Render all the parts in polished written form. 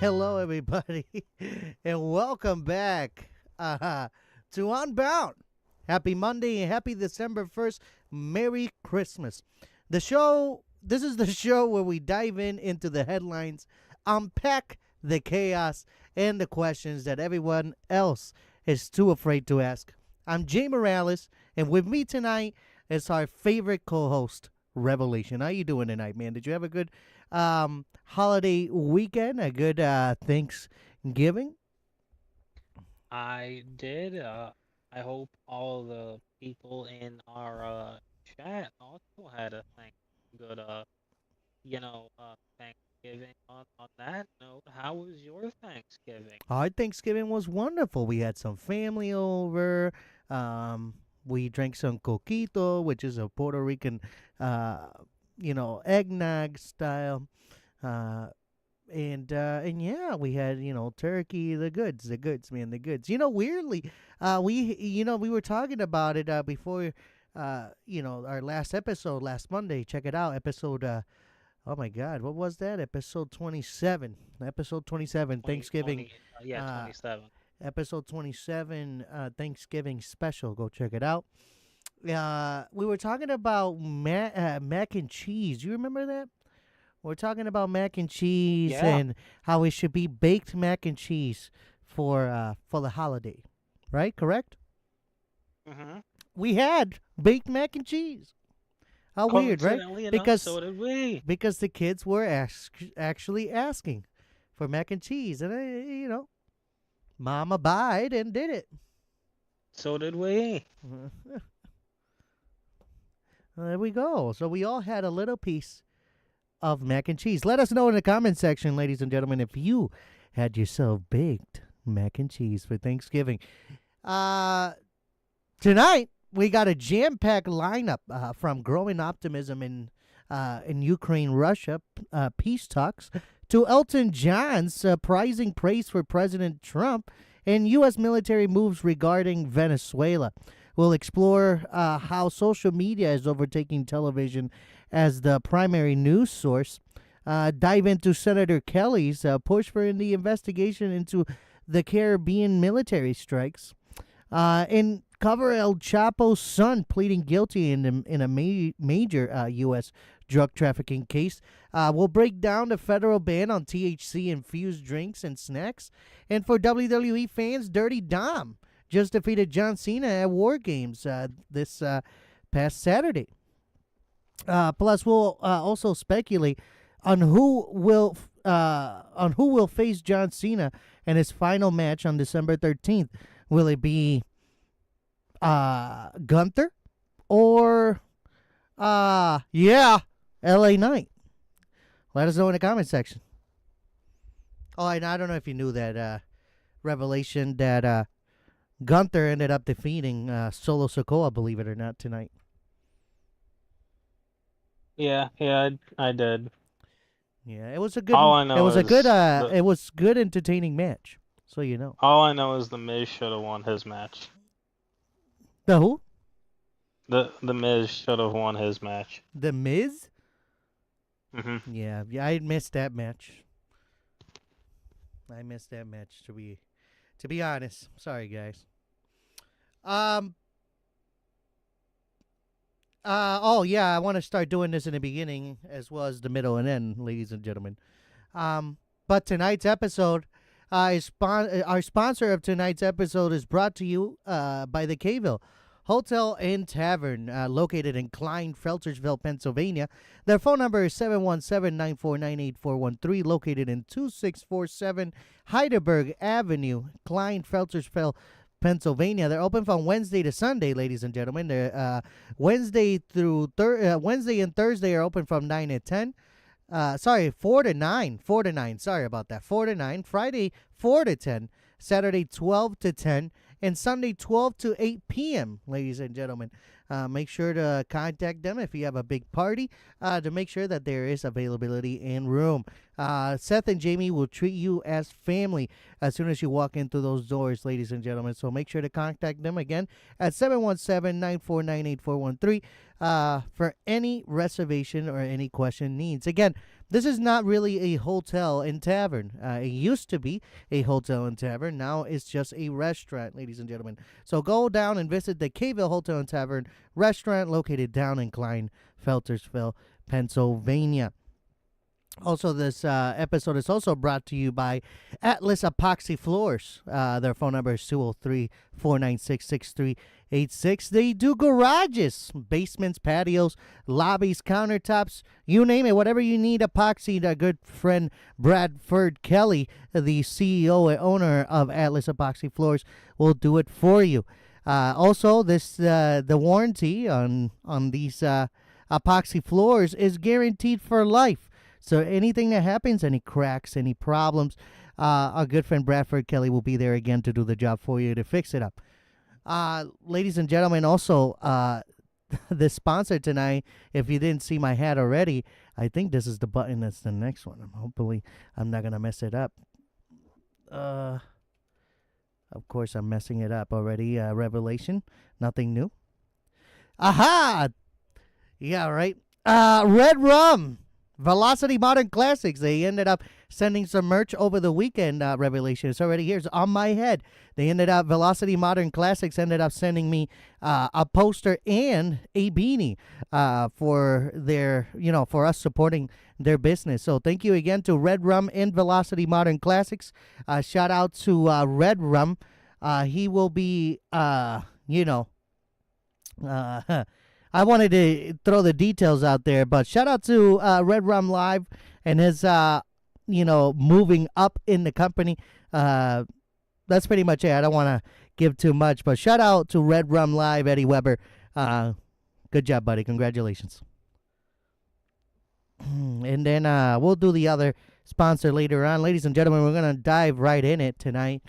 Hello, everybody, and welcome back to Unbound. Happy Monday and happy December 1st. Merry Christmas. This is the show where we dive into the headlines, unpack the chaos, and the questions that everyone else is too afraid to ask. I'm Jay Morales, and with me tonight is our favorite co-host, Revelation. How you doing tonight, man? Did you have a good holiday weekend? A good Thanksgiving? I did. I hope all the people in our chat also had a good Thanksgiving. On that note, how was your Thanksgiving? Our Thanksgiving was wonderful. We had some family over. Um, we drank some coquito, which is a Puerto Rican, uh, eggnog style. Uh, and yeah, we had turkey, the goods, man, the goods. Weirdly, we were talking about it before, our last episode last Monday. Check it out, episode. Oh my God, what was that? Episode 27. Episode 27, 20, Thanksgiving. 20, yeah, Uh, 27. Episode 27, Thanksgiving special. Go check it out. We were talking about mac and cheese. You remember that? We're talking about mac and cheese Yeah. and how it should be baked mac and cheese for the holiday, right? Correct. Mm-hmm. We had baked mac and cheese. How weird, right? Coincidentally enough, Because so did we. because the kids were actually asking for mac and cheese, and Mama abide and did it. So did we. There we go. So we all had a little piece of mac and cheese. Let us know in the comment section, ladies and gentlemen, if you had yourself baked mac and cheese for Thanksgiving. Uh, Tonight we got a jam-packed lineup from growing optimism in Ukraine, Russia peace talks to Elton John's surprising praise for President Trump and U.S. military moves regarding Venezuela. We'll explore how social media is overtaking television as the primary news source. Dive into Senator Kelly's push for the investigation into the Caribbean military strikes. And cover El Chapo's son pleading guilty in a major U.S. drug trafficking case. We'll break down the federal ban on THC infused drinks and snacks. And for WWE fans, Dirty Dom just defeated John Cena at War Games this past Saturday. Plus, we'll also speculate on who will face John Cena in his final match on December 13th. Will it be Gunther or LA Knight? Let us know in the comment section. Oh, and I don't know if you knew that revelation that Gunther ended up defeating Solo Sokoa, believe it or not, tonight. Yeah, I did. Yeah, it was a All good I it know was a good is the it was good entertaining match. So you know. all I know is the Miz should have won his match. The who? The Miz should have won his match. The Miz? Hmm. Yeah, I missed that match. I missed that match to be honest. Sorry guys. Um oh yeah, I want to start doing this in the beginning as well as the middle and end, ladies and gentlemen. But tonight's episode our sponsor of tonight's episode is brought to you by the Caville Hotel and Tavern, located in Klein, Feltersville, Pennsylvania. Their phone number is 717-949-8413, located in 2647 Heidelberg Avenue, Klein, Feltersville, Pennsylvania. They're open from Wednesday to Sunday, ladies and gentlemen. They're Wednesday and Thursday are open from 9 to 10. Sorry, 4 to 9. 4 to 9. Sorry about that. 4 to 9. Friday, 4 to 10. Saturday, 12 to 10. And Sunday, 12 to 8 p.m., ladies and gentlemen. Make sure to contact them if you have a big party to make sure that there is availability and room. Seth and Jamie will treat you as family as soon as you walk into those doors, ladies and gentlemen. So make sure to contact them again at 717-949-8413 for any reservation or any question needs. Again, this is not really a hotel and tavern. It used to be a hotel and tavern. Now it's just a restaurant, ladies and gentlemen. So go down and visit the Kville Hotel and Tavern restaurant located down in Feltersville, Pennsylvania. Also, this episode is also brought to you by Atlas Epoxy Floors. Their phone number is 203-496-6386. They do garages, basements, patios, lobbies, countertops, you name it. Whatever you need epoxy, our good friend Bradford Kelly, the CEO and owner of Atlas Epoxy Floors, will do it for you. Also, the warranty on these epoxy floors is guaranteed for life. So anything that happens, any cracks, any problems, our good friend Bradford Kelly will be there again to do the job for you to fix it up. Ladies and gentlemen, also, the sponsor tonight, if you didn't see my hat already, I think this is the button that's the next one. Hopefully, I'm not going to mess it up. Of course, I'm messing it up already. Revelation, nothing new. Aha! Yeah, right. Red Rum. Velocity Modern Classics. They ended up sending some merch over the weekend. Revelation. It's already here. It's on my head. They ended up, Velocity Modern Classics ended up sending me a poster and a beanie for their, for us supporting their business. So thank you again to Red Rum and Velocity Modern Classics. Shout out to Red Rum. He will be, I wanted to throw the details out there, but shout out to Red Rum Live and his, moving up in the company. That's pretty much it. I don't want to give too much, but shout out to Red Rum Live, Eddie Weber. Good job, buddy. Congratulations. And then we'll do the other sponsor later on. Ladies and gentlemen, we're going to dive right in it tonight.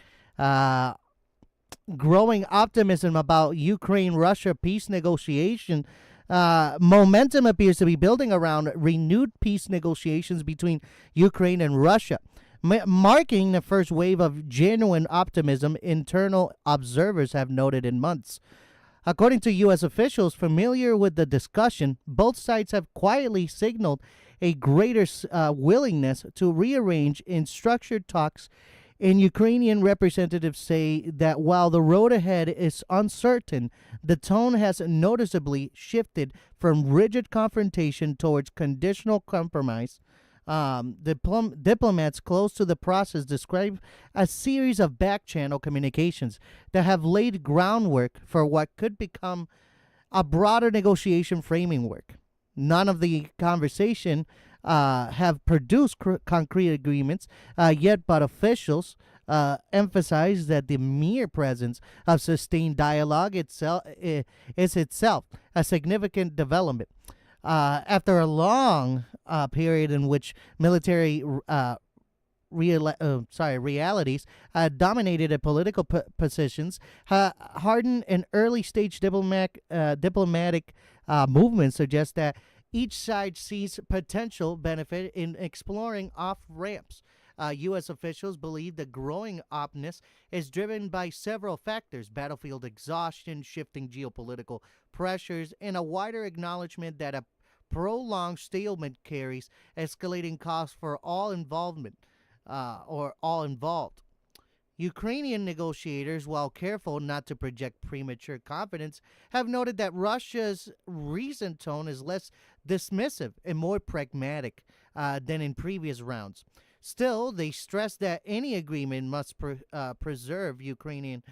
Growing optimism about Ukraine-Russia peace negotiation. Momentum appears to be building around renewed peace negotiations between Ukraine and Russia, marking the first wave of genuine optimism internal observers have noted in months. According to U.S. officials familiar with the discussion, both sides have quietly signaled a greater willingness to rearrange in structured talks. And Ukrainian representatives say that while the road ahead is uncertain, the tone has noticeably shifted from rigid confrontation towards conditional compromise. Diplomats close to the process describe a series of back-channel communications that have laid groundwork for what could become a broader negotiation framework. None of the conversation have produced concrete agreements yet, but officials emphasize that the mere presence of sustained dialogue is itself a significant development. After a long period in which military realities dominated political positions, hardened and early-stage diplomatic movements suggest that each side sees potential benefit in exploring off-ramps. U.S. officials believe the growing openness is driven by several factors: battlefield exhaustion, shifting geopolitical pressures, and a wider acknowledgement that a prolonged stalemate carries escalating costs for all involvement or all involved. Ukrainian negotiators, while careful not to project premature confidence, have noted that Russia's recent tone is less dismissive and more pragmatic than in previous rounds. Still, they stress that any agreement must preserve Ukrainian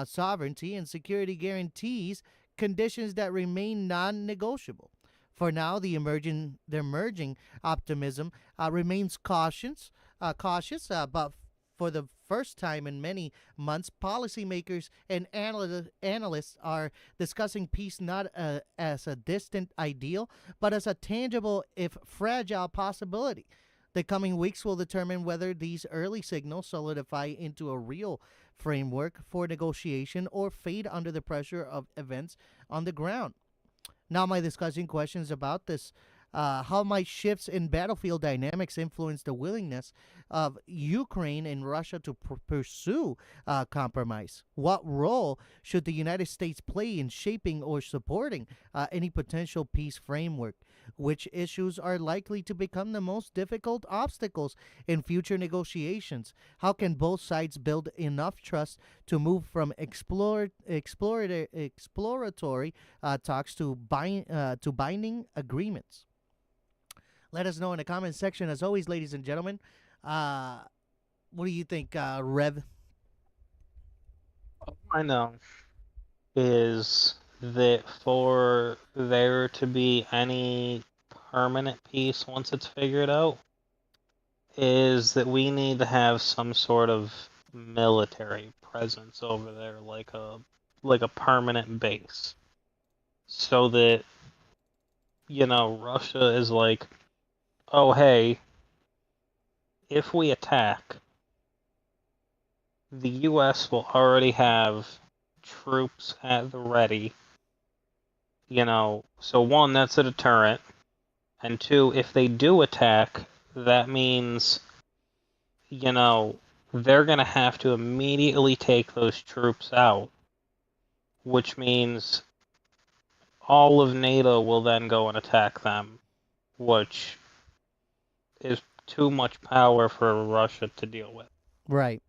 sovereignty and security guarantees conditions that remain non-negotiable. For now, the emerging optimism remains cautious, but for the first time in many months, policymakers and analysts are discussing peace not as a distant ideal, but as a tangible, if fragile, possibility. The coming weeks will determine whether these early signals solidify into a real framework for negotiation or fade under the pressure of events on the ground. Now, my discussing questions about this. How might shifts in battlefield dynamics influence the willingness of Ukraine and Russia to pursue compromise? What role should the United States play in shaping or supporting any potential peace framework? Which issues are likely to become the most difficult obstacles in future negotiations? How can both sides build enough trust to move from exploratory talks to binding agreements? Let us know in the comment section. As always, ladies and gentlemen, uh, what do you think, Rev? All I know is that for there to be any permanent peace once it's figured out, is that we need to have some sort of military presence over there, like a permanent base, so that Russia is like, oh hey, if we attack, the U.S. will already have troops at the ready. So one, that's a deterrent, and two, if they do attack, that means they're going to have to immediately take those troops out, which means all of NATO will then go and attack them, which is too much power for Russia to deal with. Right.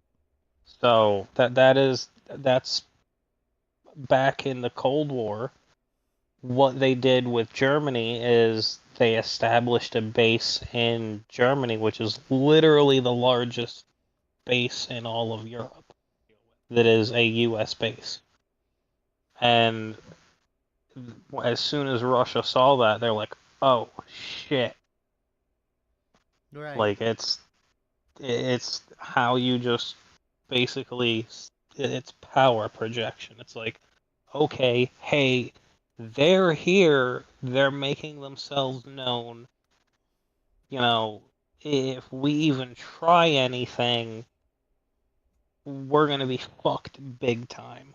So that's back in the Cold War. What they did with Germany is they established a base in Germany, which is literally the largest base in all of Europe that is a US base. And as soon as Russia saw that, they're like, "Oh shit!" Right. Like it's how you just basically it's power projection. It's like, okay, hey, they're here, they're making themselves known. If we even try anything, we're gonna be fucked big time.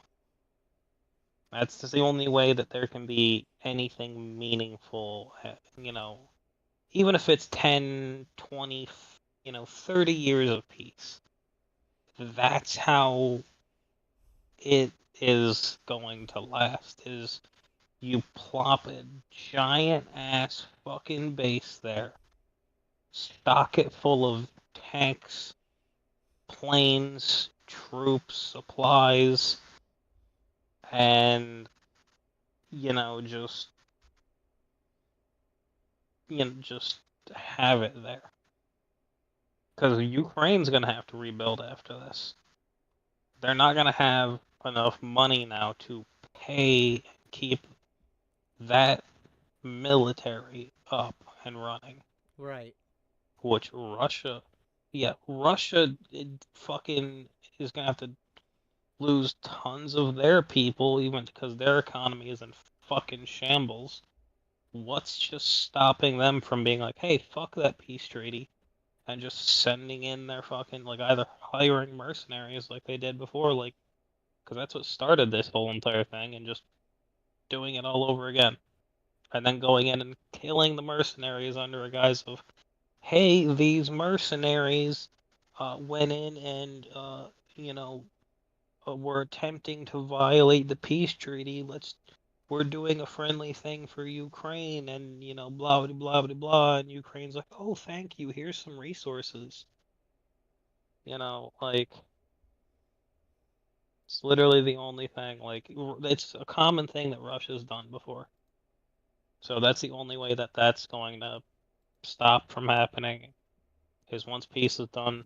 That's the only way that there can be anything meaningful, even if it's 10, 20, 30 years of peace. That's how it is going to last, is you plop a giant ass fucking base there, stock it full of tanks, planes, troops, supplies, and just just have it there. Because Ukraine's gonna have to rebuild after this. They're not gonna have enough money now to pay and keep that military up and running. Right. Which Russia, yeah, Russia fucking is gonna have to lose tons of their people, even because their economy is in fucking shambles. What's just stopping them from being like, hey, fuck that peace treaty, and just sending in their fucking, like, either hiring mercenaries like they did before, like, because that's what started this whole entire thing, and just doing it all over again. And then going in and killing the mercenaries under a guise of, hey, these mercenaries went in and, were attempting to violate the peace treaty. We're doing a friendly thing for Ukraine, and blah blah blah blah blah. And Ukraine's like, oh, thank you. Here's some resources. Like it's literally the only thing. Like it's a common thing that Russia's done before. So that's the only way that that's going to stop from happening. Is once peace is done,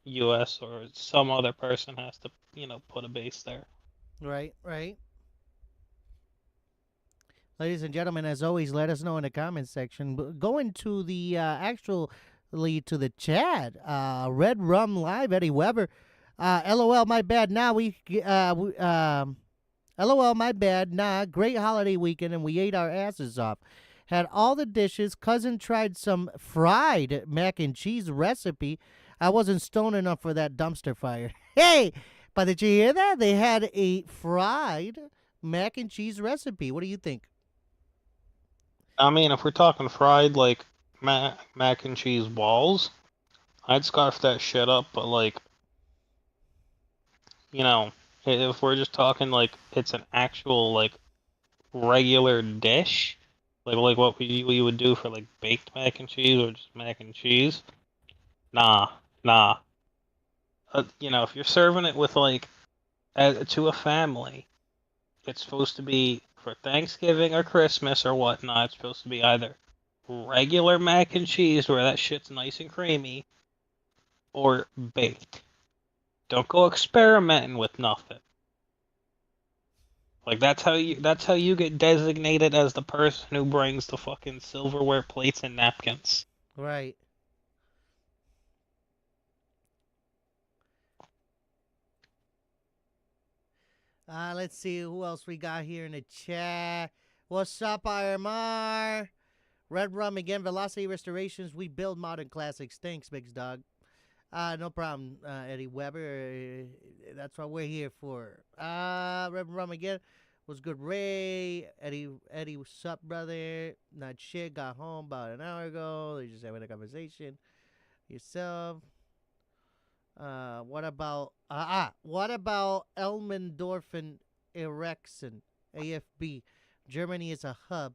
U.S. or some other person has to, put a base there. Right. Right. Ladies and gentlemen, as always, let us know in the comment section. Going to the actually to the chat, Red Rum Live, Eddie Weber. LOL, my bad. Now LOL, my bad. Nah, great holiday weekend and we ate our asses off. Had all the dishes. Cousin tried some fried mac and cheese recipe. I wasn't stoned enough for that dumpster fire. Hey, but did you hear that? They had a fried mac and cheese recipe. What do you think? I mean, if we're talking fried like mac and cheese balls, I'd scarf that shit up. But like, you know, if we're just talking like it's an actual like regular dish, like what we would do for like baked mac and cheese or just mac and cheese, nah, nah. If you're serving it with like to a family, it's supposed to be for Thanksgiving or Christmas or whatnot. It's supposed to be either regular mac and cheese where that shit's nice and creamy, or baked. Don't go experimenting with nothing. Like that's how you get designated as the person who brings the fucking silverware plates and napkins. Right. Let's see who else we got here in the chat. What's up, IRMR? Red Rum again. Velocity Restorations. We build modern classics. Thanks, Big Dog. No problem, Eddie Weber. That's what we're here for. Red Rum again. Was good, Ray. Eddie, what's up, brother? Not shit. Got home about an hour ago. They just having a conversation. Yourself. What about Elmendorfen Erexen, AFB? Germany is a hub,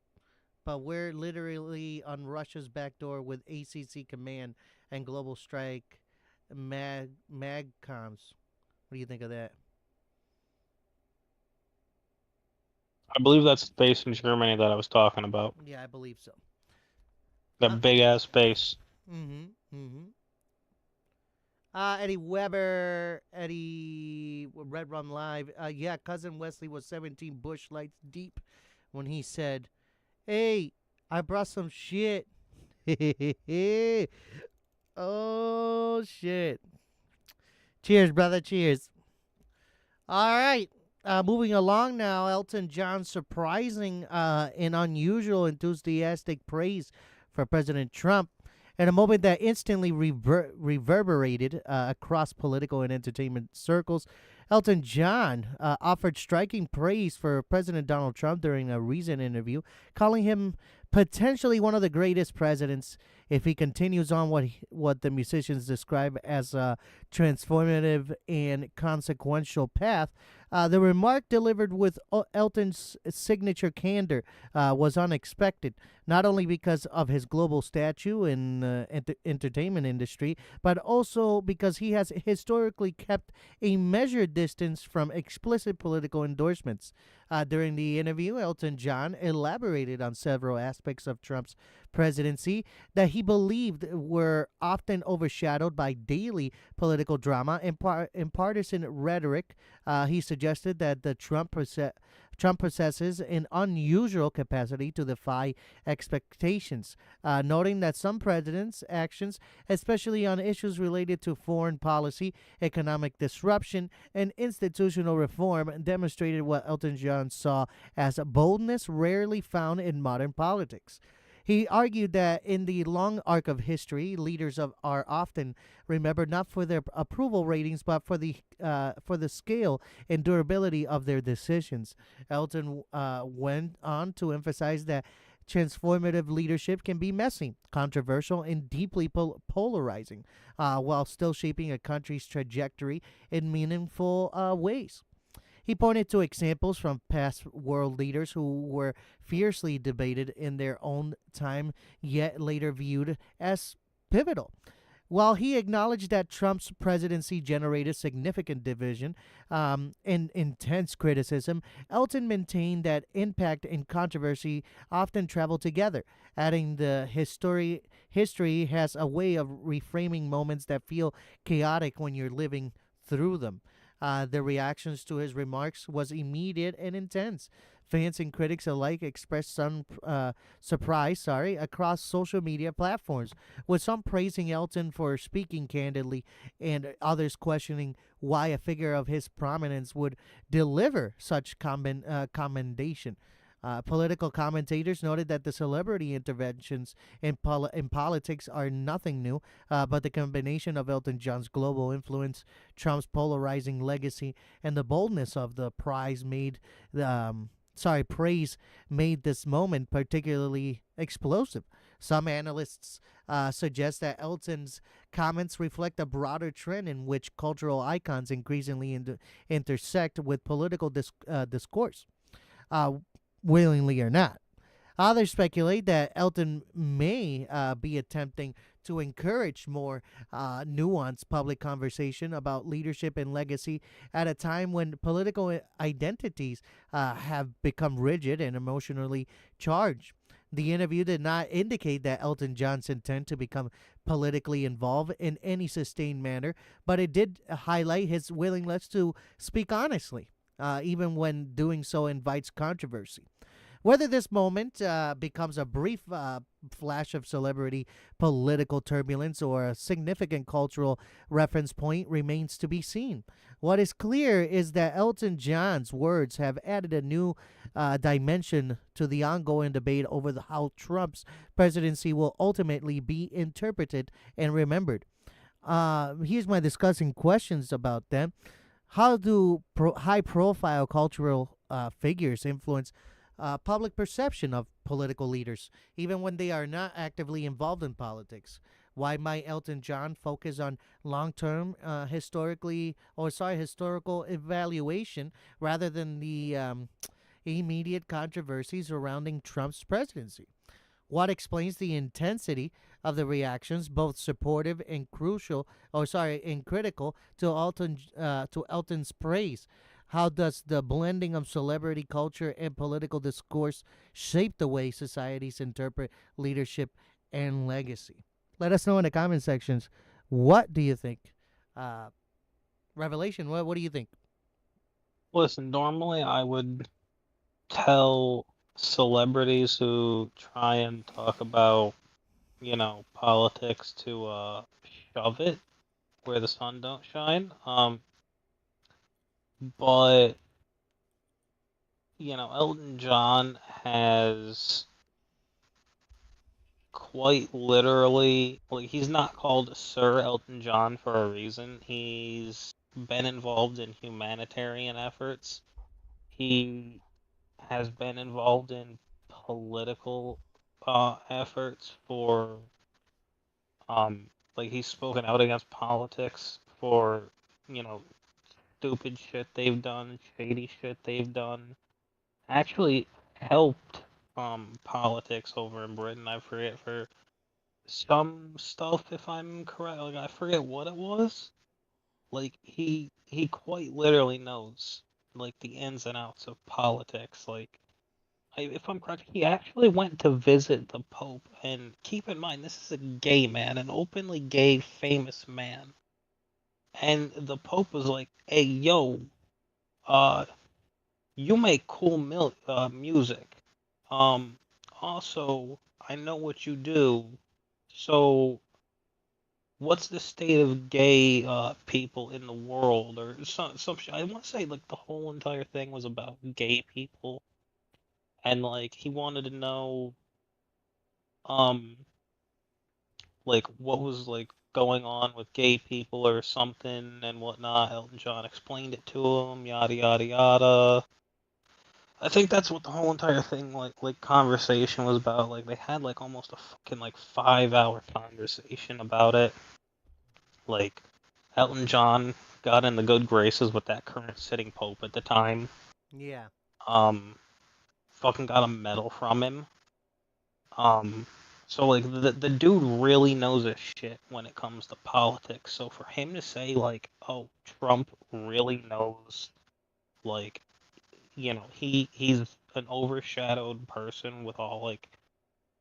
but we're literally on Russia's back door with ACC Command and Global Strike Magcoms. What do you think of that? I believe that's the base in Germany that I was talking about. Yeah, I believe so. That big ass base. Mm-hmm. Mm-hmm. Eddie Weber, Eddie Red Rum Live. Yeah, cousin Wesley was 17 bush lights deep when he said, "Hey, I brought some shit." Oh shit! Cheers, brother. Cheers. All right. Moving along now, Elton John's surprising and unusual enthusiastic praise for President Trump in a moment that instantly reverberated across political and entertainment circles. Elton John offered striking praise for President Donald Trump during a recent interview, calling him potentially one of the greatest presidents if he continues on what the musicians describe as a transformative and consequential path. The remark, delivered with Elton's signature candor, was unexpected, not only because of his global stature in the entertainment industry, but also because he has historically kept a measured distance from explicit political endorsements. During the interview, Elton John elaborated on several aspects of Trump's presidency that he believed were often overshadowed by daily political drama and partisan rhetoric. He suggested that the Trump possesses an unusual capacity to defy expectations, noting that some presidents' actions, especially on issues related to foreign policy, economic disruption, and institutional reform, demonstrated what Elton John saw as a boldness rarely found in modern politics. He argued that in the long arc of history, are often remembered not for their approval ratings, but for the scale and durability of their decisions. Elton went on to emphasize that transformative leadership can be messy, controversial, and deeply polarizing, while still shaping a country's trajectory in meaningful ways. He pointed to examples from past world leaders who were fiercely debated in their own time, yet later viewed as pivotal. While he acknowledged that Trump's presidency generated significant division and intense criticism, Elton maintained that impact and controversy often travel together, adding the history has a way of reframing moments that feel chaotic when you're living through them. The reactions to his remarks was immediate and intense. Fans and critics alike expressed some surprise, across social media platforms, with some praising Elton for speaking candidly and others questioning why a figure of his prominence would deliver such commendation. Political commentators noted that the celebrity interventions in politics are nothing new, but the combination of Elton John's global influence, Trump's polarizing legacy, and the boldness of the prize made praise made this moment particularly explosive. Some analysts suggest that Elton's comments reflect a broader trend in which cultural icons increasingly intersect with political discourse, uh, willingly or not. Others speculate that Elton may be attempting to encourage more nuanced public conversation about leadership and legacy at a time when political identities have become rigid and emotionally charged. The interview did not indicate that Elton John's intent to become politically involved in any sustained manner, but it did highlight his willingness to speak honestly, even when doing so invites controversy. Whether this moment becomes a brief flash of celebrity political turbulence or a significant cultural reference point remains to be seen. What is clear is that Elton John's words have added a new dimension to the ongoing debate over how Trump's presidency will ultimately be interpreted and remembered. Here's my discussing questions about them. How do high profile cultural figures influence public perception of political leaders, even when they are not actively involved in politics? Why might Elton John focus on long-term, historical evaluation rather than the immediate controversies surrounding Trump's presidency? What explains the intensity of the reactions, both supportive and and critical to Elton's praise? How does the blending of celebrity culture and political discourse shape the way societies interpret leadership and legacy? Let us know in the comment sections. What do you think? Uh, Revelation, what do you think? Listen, normally I would tell celebrities who try and talk about, politics to shove it where the sun don't shine. But Elton John has quite literally, like, he's not called Sir Elton John for a reason. He's been involved in humanitarian efforts. He has been involved in political efforts for, like, he's spoken out against politics for, you know, stupid shit they've done, shady shit they've done. Actually helped politics over in Britain. I forget for some stuff if I'm correct. Like I forget what it was. Like he quite literally knows like the ins and outs of politics. Like if I'm correct, he actually went to visit the Pope. And keep in mind, this is a gay man, an openly gay, famous man. And the Pope was like, "Hey, yo, uh, you make cool music. Um, Also, I know what you do. So, what's the state of gay people in the world, or some shit? I want to say like the whole entire thing was about gay people, and like he wanted to know, um, like what was like going on with gay people or something and whatnot. Elton John explained it to him, yada yada yada. I think that's what the whole entire thing like conversation was about. Like they had like almost a fucking like 5 hour conversation about it. Like Elton John got in the good graces with that current sitting pope at the time. Yeah. Um, Fucking got a medal from him. Um, so like the dude really knows his shit when it comes to politics. So for him to say like, oh, Trump really knows, like, he's an overshadowed person with all like,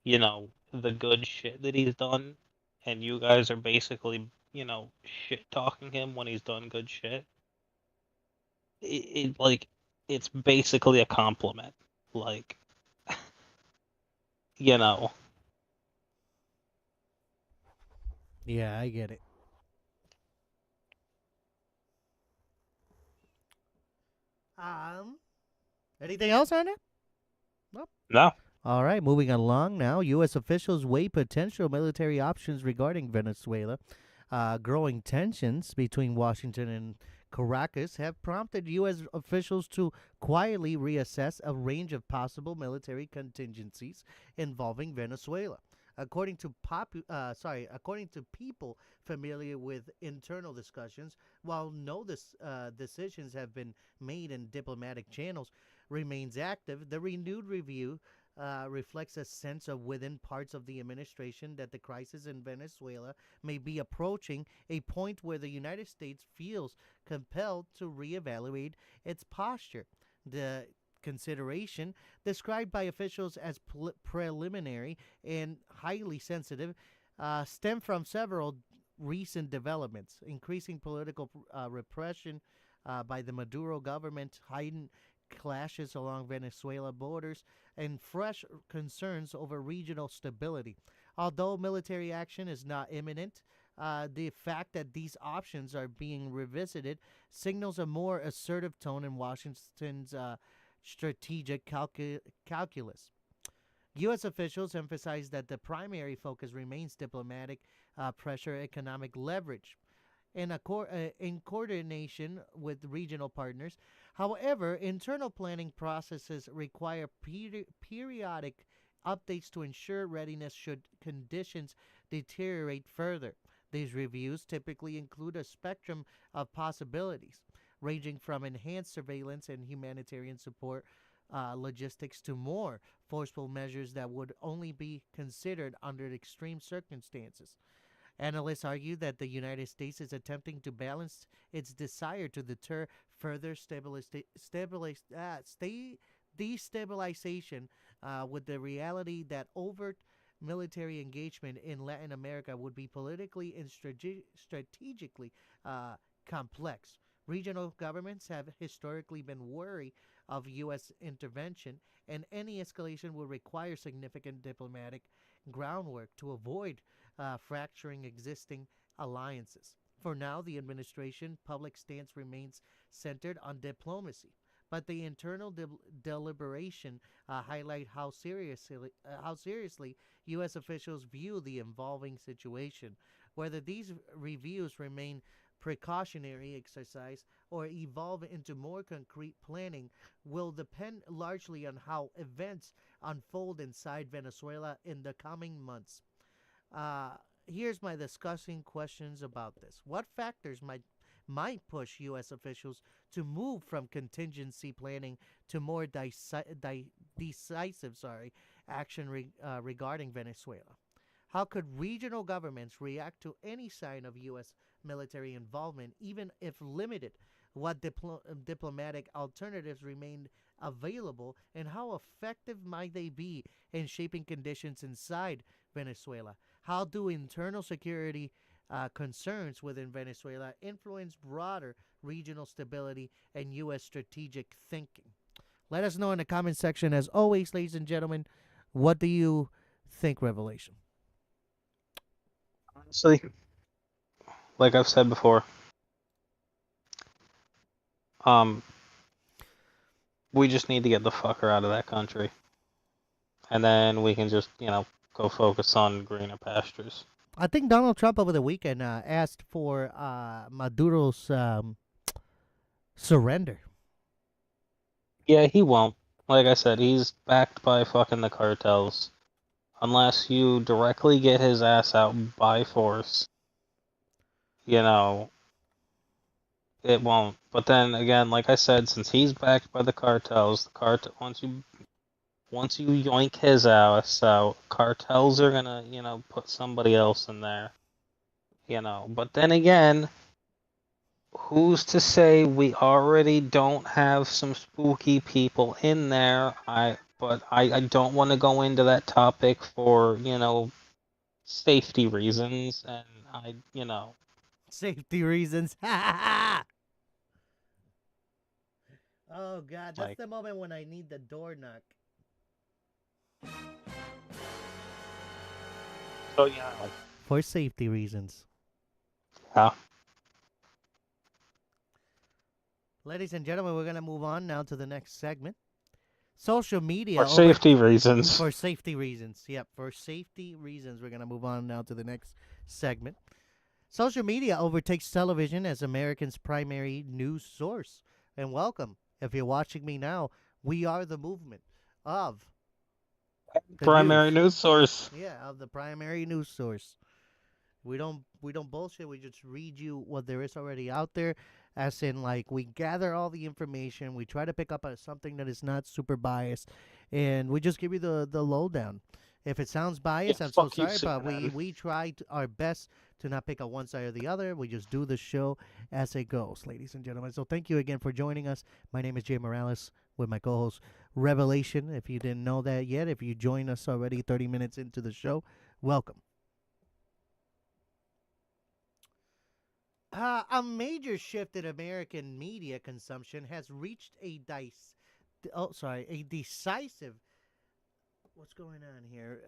the good shit that he's done, and you guys are basically, shit talking him when he's done good shit. It like it's basically a compliment. Like, you know, Yeah, I get it. Um, Anything else on it? Nope. no. All right, moving along now. U.S. officials weigh potential military options regarding Venezuela. Growing tensions between Washington and Caracas have prompted U.S. officials to quietly reassess a range of possible military contingencies involving Venezuela. According to people familiar with internal discussions, while no decisions have been made in diplomatic channels, remains active. The renewed review reflects a sense of within parts of the administration that the crisis in Venezuela may be approaching a point where the United States feels compelled to reevaluate its posture. The consideration, described by officials as preliminary and highly sensitive, stem from several recent developments: increasing political repression by the Maduro government, heightened clashes along Venezuela borders, and fresh concerns over regional stability. Although military action is not imminent, the fact that these options are being revisited signals a more assertive tone in Washington's strategic calculus. U.S. officials emphasize that the primary focus remains diplomatic pressure, economic leverage, in coordination with regional partners. However, internal planning processes require periodic updates to ensure readiness should conditions deteriorate further. These reviews typically include a spectrum of possibilities, ranging from enhanced surveillance and humanitarian support logistics to more forceful measures that would only be considered under extreme circumstances. Analysts argue that the United States is attempting to balance its desire to deter further destabilization with the reality that overt military engagement in Latin America would be politically and strategically complex. Regional governments have historically been wary of U.S. intervention, and any escalation will require significant diplomatic groundwork to avoid fracturing existing alliances. For now, the administration public stance remains centered on diplomacy, but the internal deliberation highlight how seriously U.S. officials view the evolving situation. Whether these reviews remain precautionary exercise or evolve into more concrete planning will depend largely on how events unfold inside Venezuela in the coming months. Uh, Here's my discussing questions about this. What factors might push U.S. officials to move from contingency planning to more decisive action regarding Venezuela? How could regional governments react to any sign of U.S. military involvement, even if limited? What diplomatic alternatives remain available, and how effective might they be in shaping conditions inside Venezuela? How do internal security concerns within Venezuela influence broader regional stability and U.S. strategic thinking? Let us know in the comment section. As always, ladies and gentlemen, what do you think, Revelation? Honestly, like I've said before, um, we just need to get the fucker out of that country, and then we can just, go focus on greener pastures. I think Donald Trump over the weekend asked for Maduro's surrender. Yeah, he won't. Like I said, he's backed by fucking the cartels. Unless you directly get his ass out by force, you know, it won't. But then again, like I said, since he's backed by the cartels, once you yoink his ass out, cartels are gonna, put somebody else in there. But then again, who's to say we already don't have some spooky people in there? But I don't want to go into that topic for, safety reasons, and Safety reasons. Oh God, that's like, the moment when I need the door knock. so For safety reasons. yeah. Ladies and gentlemen, we're gonna move on now to the next segment. Social media For safety reasons. for safety reasons. Yep, for safety reasons, we're gonna move on now to the next segment. Social media overtakes television as Americans' primary news source. And welcome. If you're watching me now, we are the movement of the Primary news. news source. Yeah, of the primary news source. We don't bullshit. We just read you what there is already out there. As in, like, we gather all the information. We try to pick up on something that is not super biased, and we just give you the lowdown. If it sounds Yeah, biased, I'm so fuck you, sorry, but we CNN. we try our best to not pick up one side or the other. We just do the show as it goes, ladies and gentlemen. So thank you again for joining us. My name is Jay Morales with my co-host Revelation. If you didn't know that yet, if you joined us already 30 minutes into the show, welcome. A major shift in American media consumption has reached a decisive. What's going on here,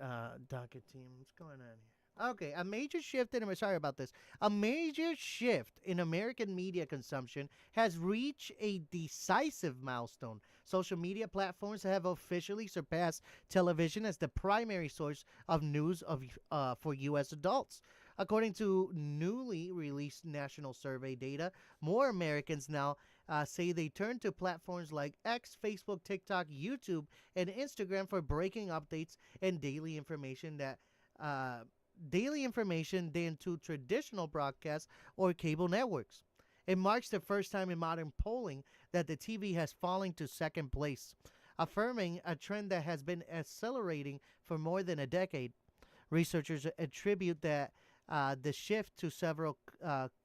docket team? What's going on here? Okay, a major shift in. Sorry about this. A major shift in American media consumption has reached a decisive milestone. Social media platforms have officially surpassed television as the primary source of news for U.S. adults. According to newly released national survey data, more Americans now say they turn to platforms like X, Facebook, TikTok, YouTube, and Instagram for breaking updates and uh, daily information than to traditional broadcasts or cable networks. It marks the first time in modern polling that the TV has fallen to second place, affirming a trend that has been accelerating for more than a decade. Researchers attribute that the shift to several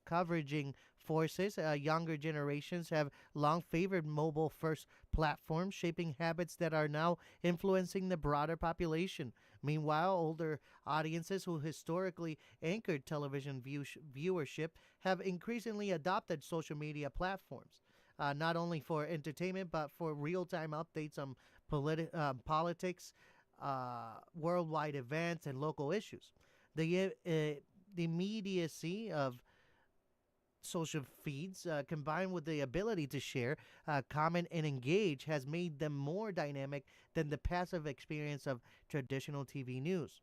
coveraging forces. Younger generations have long favored mobile first platforms, shaping habits that are now influencing the broader population. Meanwhile, older audiences who historically anchored television viewership have increasingly adopted social media platforms. Not only for entertainment, but for real time updates on politics, worldwide events, and local issues. The immediacy of social feeds, combined with the ability to share, comment, and engage, has made them more dynamic than the passive experience of traditional TV news.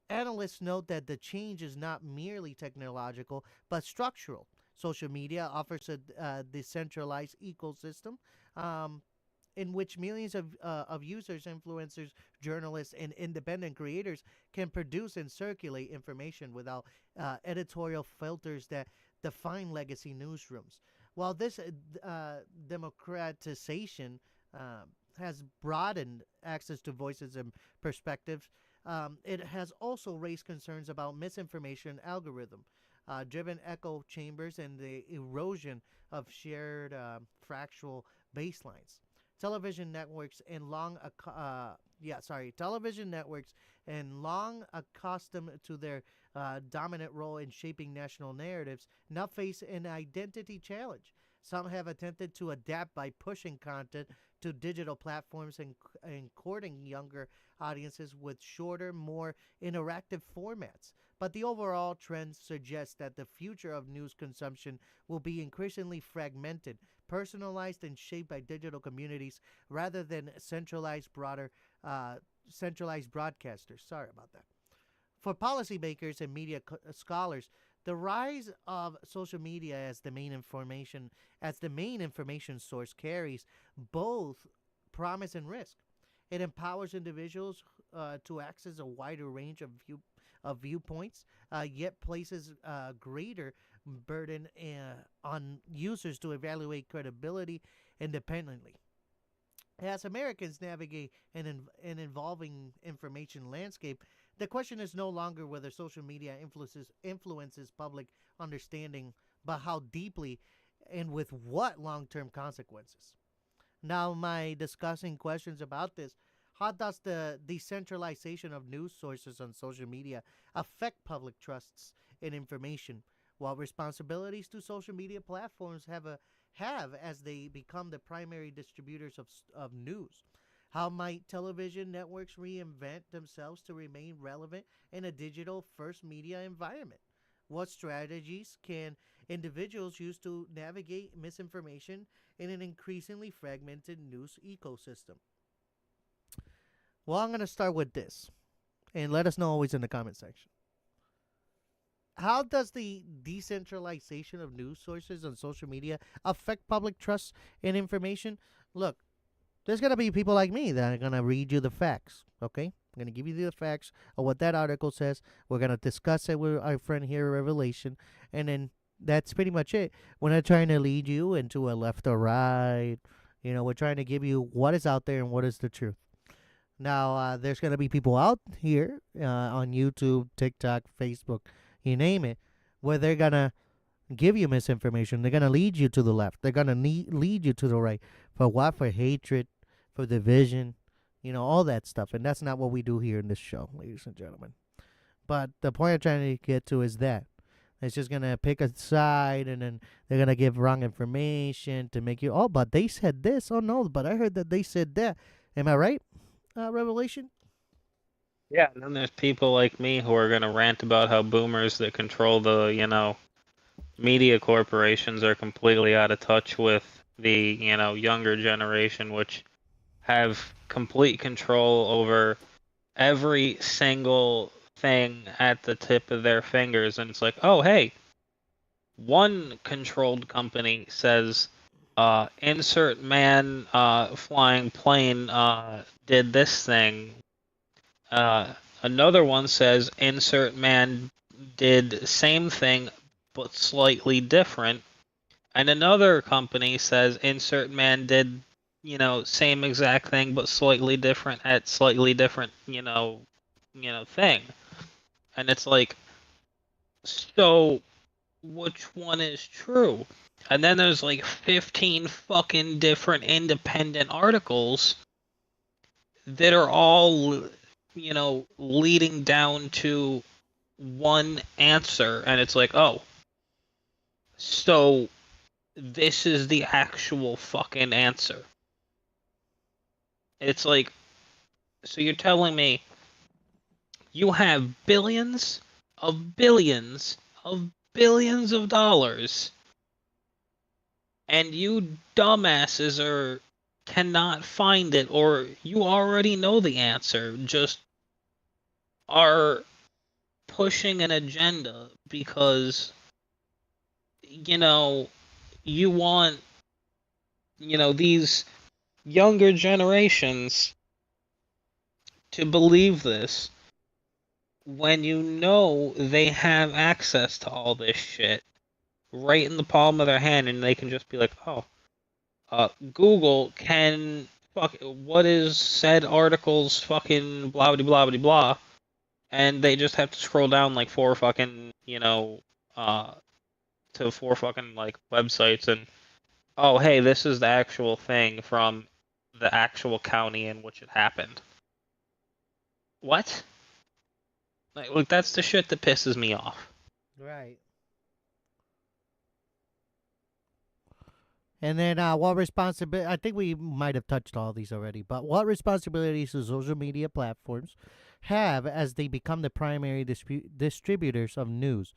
Analysts note that the change is not merely technological but structural. Social media offers a decentralized ecosystem um, in which millions of users, influencers, journalists, and independent creators can produce and circulate information without editorial filters that define legacy newsrooms. While this democratization has broadened access to voices and perspectives, it has also raised concerns about misinformation algorithm. Driven echo chambers and the erosion of shared factual baselines. Television networks and long, television networks and long accustomed to their dominant role in shaping national narratives now face an identity challenge. Some have attempted to adapt by pushing content to digital platforms and courting younger audiences with shorter, more interactive formats. But the overall trend suggests that the future of news consumption will be increasingly fragmented, personalized, and shaped by digital communities rather than uh, centralized broadcasters. Sorry about that. For policymakers and media scholars, the rise of social media as the main information source carries both promise and risk. It empowers individuals to access a wider range of viewpoints, yet places greater burden on users to evaluate credibility independently. As Americans navigate an evolving information landscape, the question is no longer whether social media influences public understanding, but how deeply and with what long term consequences. Now, my discussing questions about this: how does the decentralization of news sources on social media affect public trusts in information? What responsibilities do social media platforms have as they become the primary distributors of news? How might television networks reinvent themselves to remain relevant in a digital first media environment? What strategies can individuals use to navigate misinformation in an increasingly fragmented news ecosystem? Well, I'm going to start with this, and let us know always in the comment section. how does the decentralization of news sources on social media affect public trust in information? Look, there's gonna be people like me that are gonna read you the facts. Okay, I'm gonna give you the facts of what that article says. We're gonna discuss it with our friend here, Revelation, and then that's pretty much it. We're not trying to lead you into a left or right. We're trying to give you what is out there and what is the truth. Now, there's gonna be people out here on YouTube, TikTok, Facebook, you name it, where they're gonna give you misinformation. They're gonna lead you to the left. They're gonna lead you to the right. For what? For hatred, for division, all that stuff. And that's not what we do here in this show, ladies and gentlemen. But the point I'm trying to get to is that it's just gonna pick a side, and then they're gonna give wrong information to make you. Oh, but they said this. Oh no, but I heard that they said that. Am I right? Revelation. Yeah, and then there's people like me who are gonna rant about how boomers that control the, media corporations are completely out of touch with the, younger generation, which have complete control over every single thing at the tip of their fingers. And it's like, oh, hey, one controlled company says, insert man flying plane did this thing. Another one says, insert man did same thing but slightly different. And another company says, insert man did, same exact thing but slightly different at slightly different, thing. And it's like, so which one is true? And then there's like 15 fucking different independent articles that are all, leading down to one answer. And it's like, oh, so this is the actual fucking answer. It's like, so you're telling me you have billions of billions of billions of dollars, and you dumbasses cannot find it, or you already know the answer, just are pushing an agenda because you want these younger generations to believe this when they have access to all this shit right in the palm of their hand, and they can just be like, oh, Google can what is said articles fucking blah blah blah blah blah, and they just have to scroll down like four fucking to four fucking like websites, and oh hey, this is the actual thing from the actual county in which it happened. What? Like, look, that's the shit that pisses me off. Right. And then what responsibility? I think we might have touched all these already, but what responsibilities do social media platforms have as they become the primary distributors of news?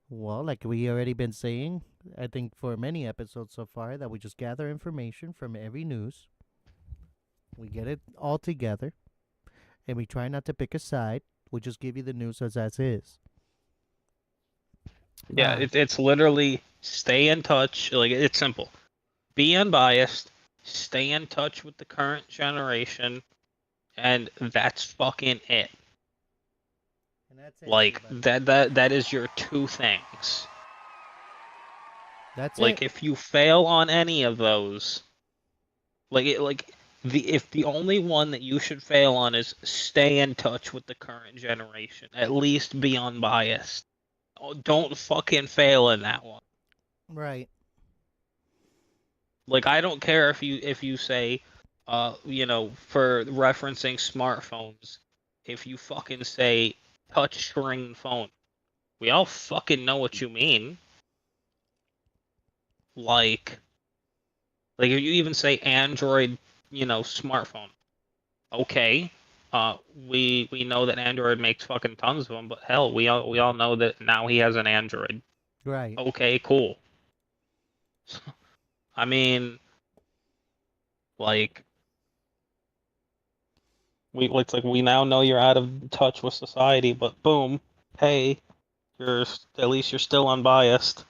Well, like we already been saying, I think for many episodes so far, that we just gather information from every news. We get it all together, and we try not to pick a side. We just give you the news as is. Yeah, it's literally stay in touch. Like, it's simple. Be unbiased. Stay in touch with the current generation, and that's fucking it. And that's it. Like, everybody. that is your two things. That's Like, it. if you fail on any of those, if the only one that you should fail on is stay in touch with the current generation, at least be unbiased. Oh, don't fucking fail in that one. Right. Like, I don't care if you say, for referencing smartphones, if you fucking say touchscreen phone, we all fucking know what you mean. Like if you even say Android, smartphone, okay. We know that Android makes fucking tons of them, but hell, we all know that now he has an Android. Right. Okay, cool. I mean, like, it's like we now know you're out of touch with society, but boom, hey, At least you're still unbiased.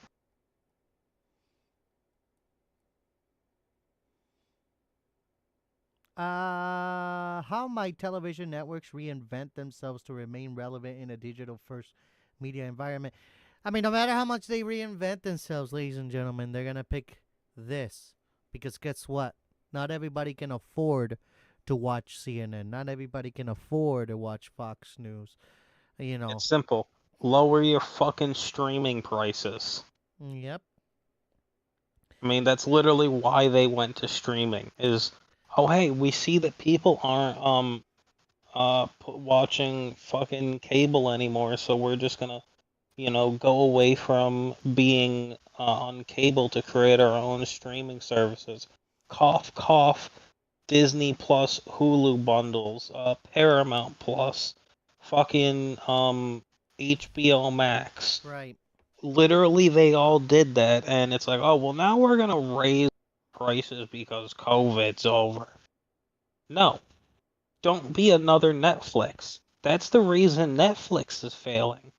How might television networks reinvent themselves to remain relevant in a digital-first media environment? I mean, no matter how much they reinvent themselves, ladies and gentlemen, they're gonna pick this because guess what? Not everybody can afford to watch CNN. Not everybody can afford to watch Fox News. You know. It's simple. Lower your fucking streaming prices. Yep. I mean, that's literally why they went to streaming. Is, oh hey, we see that people aren't watching fucking cable anymore, so we're just gonna, go away from being on cable to create our own streaming services. Cough, cough. Disney Plus, Hulu bundles, Paramount Plus, fucking HBO Max. Right. Literally, they all did that, and it's like, oh well, now we're gonna raise prices because COVID's over. No, don't be another Netflix. That's the reason Netflix is failing.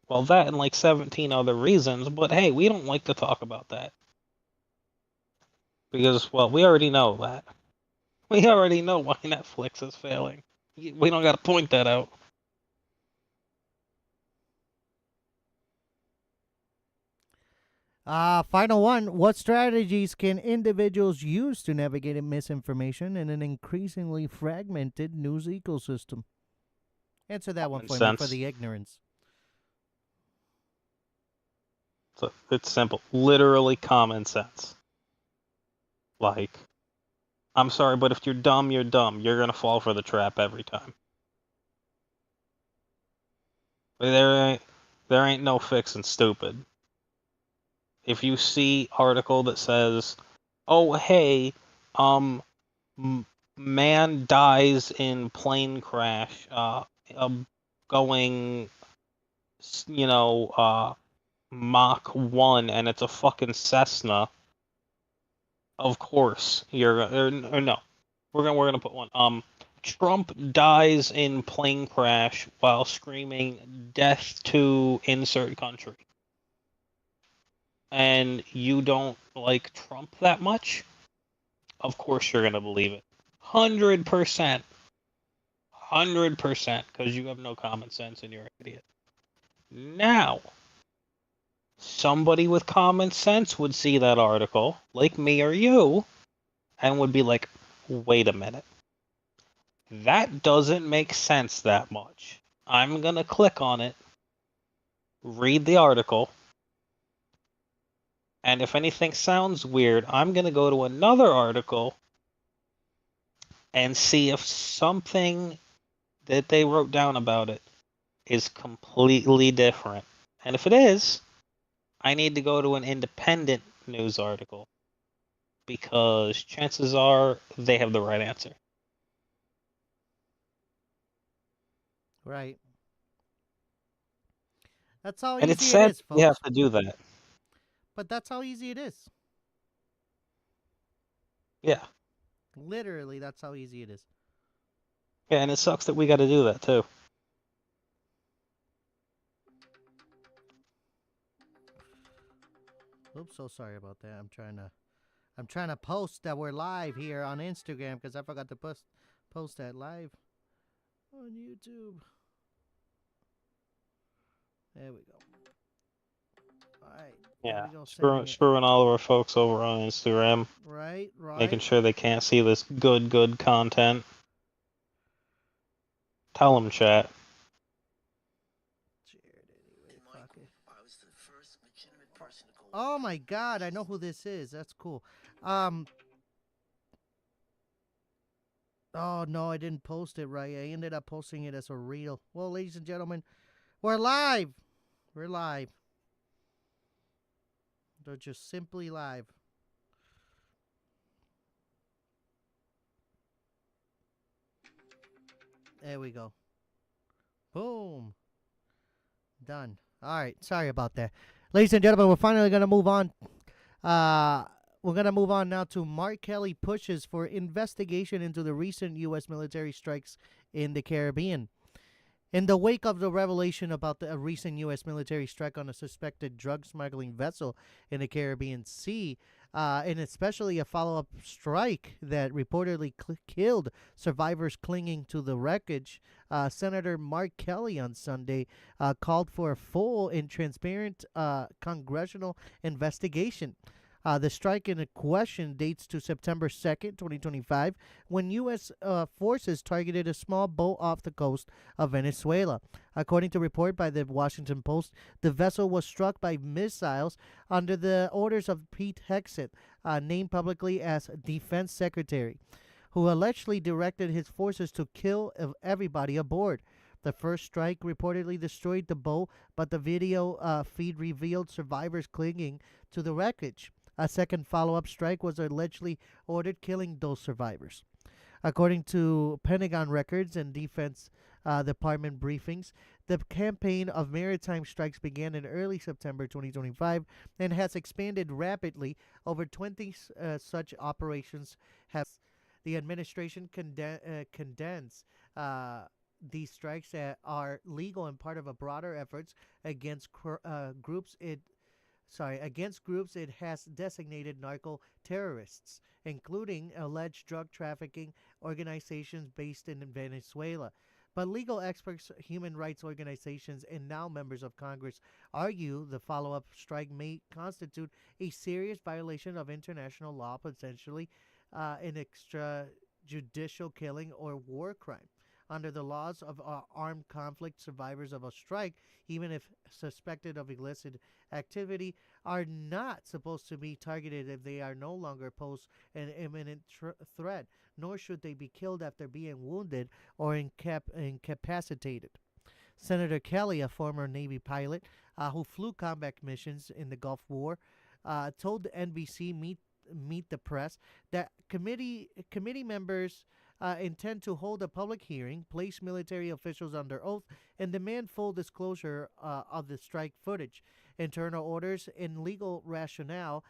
Well, that and like 17 other reasons, but hey, we don't like to talk about that. Because, well, we already know that. We already know why Netflix is failing. We don't got to point that out. Final one. What strategies can individuals use to navigate misinformation in an increasingly fragmented news ecosystem? Answer that one Common for me for sense. the ignorance. So it's simple. Literally common sense. Like, I'm sorry, but if you're dumb, you're dumb. You're going to fall for the trap every time. There ain't no fixing stupid. If you see article that says, "Oh, hey, um man dies in plane crash going, you know, Mach 1 and it's a fucking Cessna," of course you're or no. We're gonna put one. Trump dies in plane crash while screaming "death to insert country." And you don't like Trump that much, of course you're gonna believe it. 100%. 100%, because you have no common sense and you're an idiot. Now, somebody with common sense would see that article, like me or you, and would be like, wait a minute. That doesn't make sense that much. I'm gonna click on it, read the article, and if anything sounds weird, I'm gonna go to another article and see if something that they wrote down about it is completely different. And if it is, I need to go to an independent news article because chances are they have the right answer. Right. That's how And it's easy it sad is, you have folks. to do that. But that's how easy it is. Yeah. Literally, that's how easy it is. Yeah, and it sucks that we got to do that too. Oops, so sorry about that. I'm trying to post that we're live here on Instagram because I forgot to post that live on YouTube. There we go. All right. There Yeah. we go. Screwing, Sending it. screwing all of our folks over on Instagram, Right, making right. sure they can't see this good content. Tell them, chat. Oh my God, I know who this is. That's cool. Um. Oh no, I didn't post it right. I ended up posting it as a reel. Well, ladies and gentlemen, we're live. We're live. They're just simply live. There we go. Boom. Done. All right. Sorry about that. Ladies and gentlemen, we're finally going to move on. We're going to move on now to Mark Kelly pushes for investigation into the recent U.S. military strikes in the Caribbean. In the wake of the revelation about a recent U.S. military strike on a suspected drug smuggling vessel in the Caribbean Sea, and especially a follow up strike that reportedly killed survivors clinging to the wreckage, Senator Mark Kelly on Sunday called for a full and transparent congressional investigation. The strike in question dates to September 2nd, 2025, when U.S. Forces targeted a small boat off the coast of Venezuela. According to a report by the Washington Post, the vessel was struck by missiles under the orders of Pete Hegseth, named publicly as Defense Secretary, who allegedly directed his forces to kill everybody aboard. The first strike reportedly destroyed the boat, but the video feed revealed survivors clinging to the wreckage. A second follow up strike was allegedly ordered, killing those survivors. According to Pentagon records and Defense Department briefings, the campaign of maritime strikes began in early September 2025 and has expanded rapidly. Over 20 such operations have. The administration condemns these strikes that are legal and part of a broader efforts against groups it has designated narco terrorists, including alleged drug trafficking organizations based in Venezuela. But legal experts, human rights organizations, and now members of Congress argue the follow up strike may constitute a serious violation of international law, potentially an extrajudicial killing or war crime. Under the laws of armed conflict, survivors of a strike, even if suspected of illicit activity, are not supposed to be targeted if they are no longer pose an imminent threat, nor should they be killed after being wounded or incapacitated. Senator Kelly, a former Navy pilot who flew combat missions in the Gulf War, told the NBC Meet the Press that committee members intend to hold a public hearing, place military officials under oath, and demand full disclosure of the strike footage, internal orders, and legal rationale.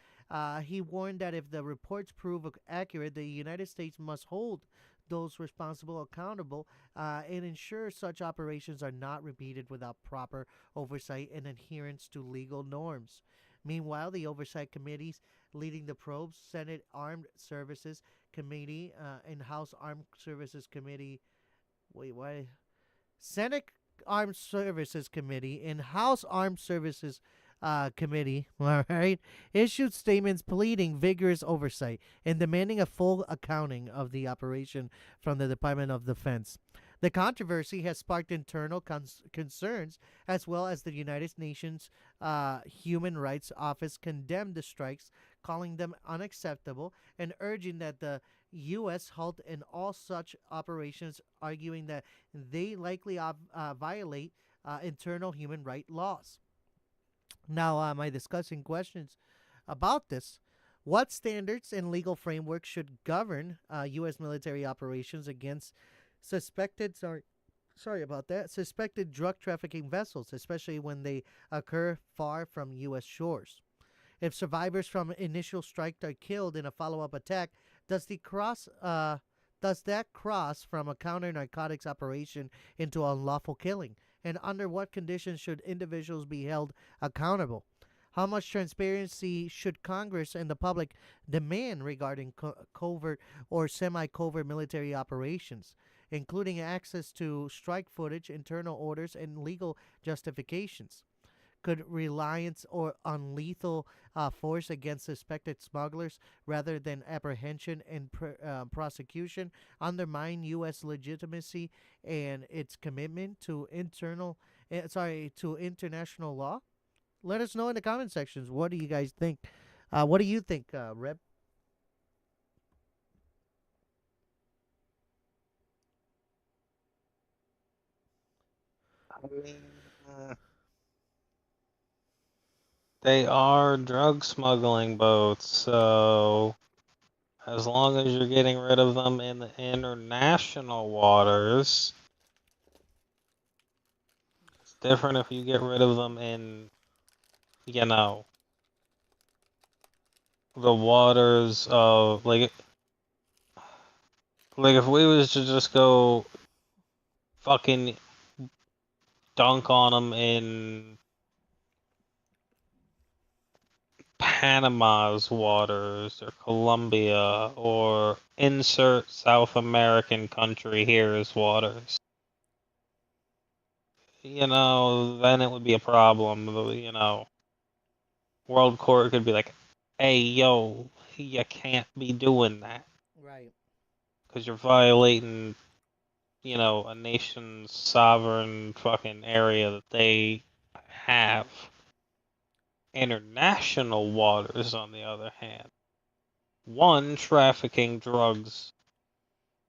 He warned that if the reports prove accurate, the United States must hold those responsible accountable and ensure such operations are not repeated without proper oversight and adherence to legal norms. Meanwhile, the oversight committees leading the probes, Senate Armed Services Committee and House Armed Services Committee. Wait, why? Senate Armed Services Committee and House Armed Services Committee, all right, issued statements pleading vigorous oversight and demanding a full accounting of the operation from the Department of Defense. The controversy has sparked internal concerns, as well as the United Nations Human Rights Office condemned the strikes, calling them unacceptable and urging that the U.S. halt in all such operations, arguing that they likely violate internal human rights laws. Now, my discussing questions about this. What standards and legal framework should govern U.S. military operations against suspected sorry about that suspected drug trafficking vessels, especially when they occur far from U.S. shores? If survivors from initial strike are killed in a follow-up attack, does the cross does that cross from a counter narcotics operation into unlawful killing? And under what conditions should individuals be held accountable? How much transparency should Congress and the public demand regarding covert or semi covert military operations, including access to strike footage, internal orders, and legal justifications? Could reliance or on lethal force against suspected smugglers rather than apprehension and prosecution undermine U.S. legitimacy and its commitment to to international law? Let us know in the comment sections. What do you guys think? What do you think, Reb? I mean, they are drug smuggling boats, so as long as you're getting rid of them in the international waters, it's different if you get rid of them in, you know, the waters of like if we was to just go fucking dunk on them in Panama's waters or Colombia or insert South American country here's waters, then it would be a problem. World Court could be like, hey, yo, you can't be doing that Right. because you're violating, a nation's sovereign fucking area that they have. International waters, on the other hand, one, trafficking drugs,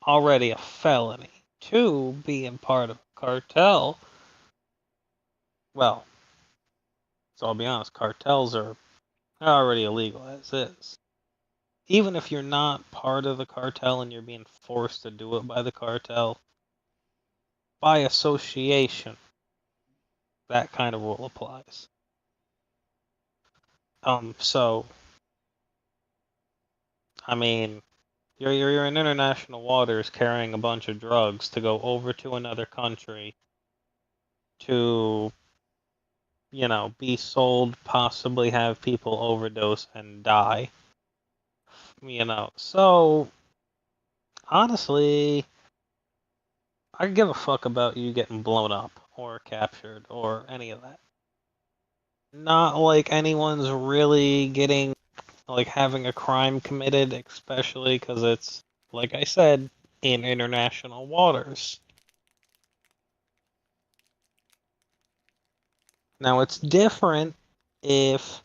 already a felony. Two, being part of a cartel. Well, so I'll be honest, cartels are already illegal as is. Even if you're not part of the cartel and you're being forced to do it by the cartel, by association, that kind of rule applies. So I mean, you're in international waters carrying a bunch of drugs to go over to another country to, be sold, possibly have people overdose and die. So honestly, I give a fuck about you getting blown up or captured or any of that. Not like anyone's really getting, like, having a crime committed, especially because it's, like I said, in international waters. Now, it's different if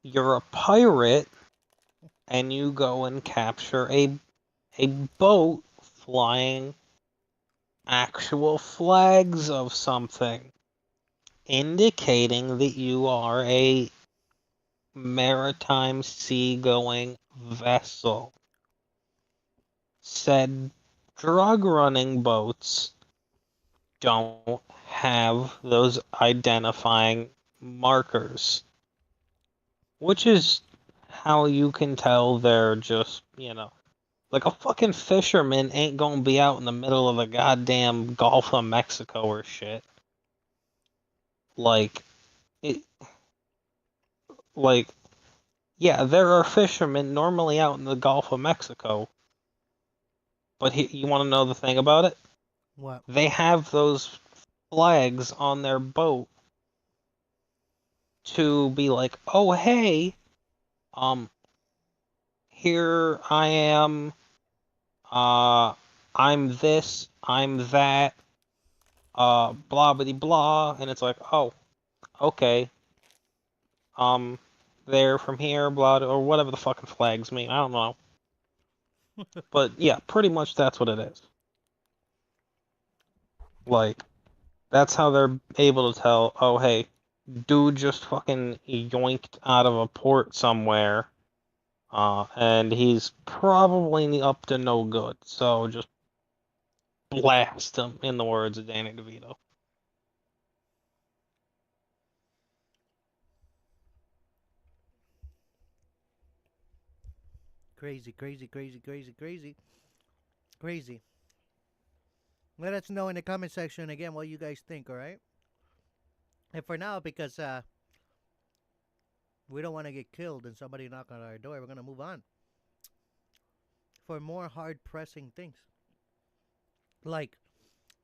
you're a pirate and you go and capture a boat flying actual flags of something, indicating that you are a maritime seagoing vessel. Said drug running boats don't have those identifying markers, which is how you can tell they're just, like a fucking fisherman ain't gonna be out in the middle of the goddamn Gulf of Mexico or shit. Like, it, like, yeah, there are fishermen normally out in the Gulf of Mexico, but you want to know the thing about it? What? They have those flags on their boat to be like, oh hey, um, here I am, uh, I'm this, I'm that, blah blah blah, and it's like, oh, okay, um, they're from here, blah, or whatever the fucking flags mean. I don't know, but yeah, pretty much that's what it is. Like, that's how they're able to tell, oh hey, dude just fucking yoinked out of a port somewhere, and he's probably up to no good. So just blast him, in the words of Danny DeVito. Crazy, crazy, crazy, crazy, crazy, crazy. Let us know in the comment section again what you guys think, all right? And for now, because we don't want to get killed and somebody knock on our door, we're going to move on for more hard pressing things. Like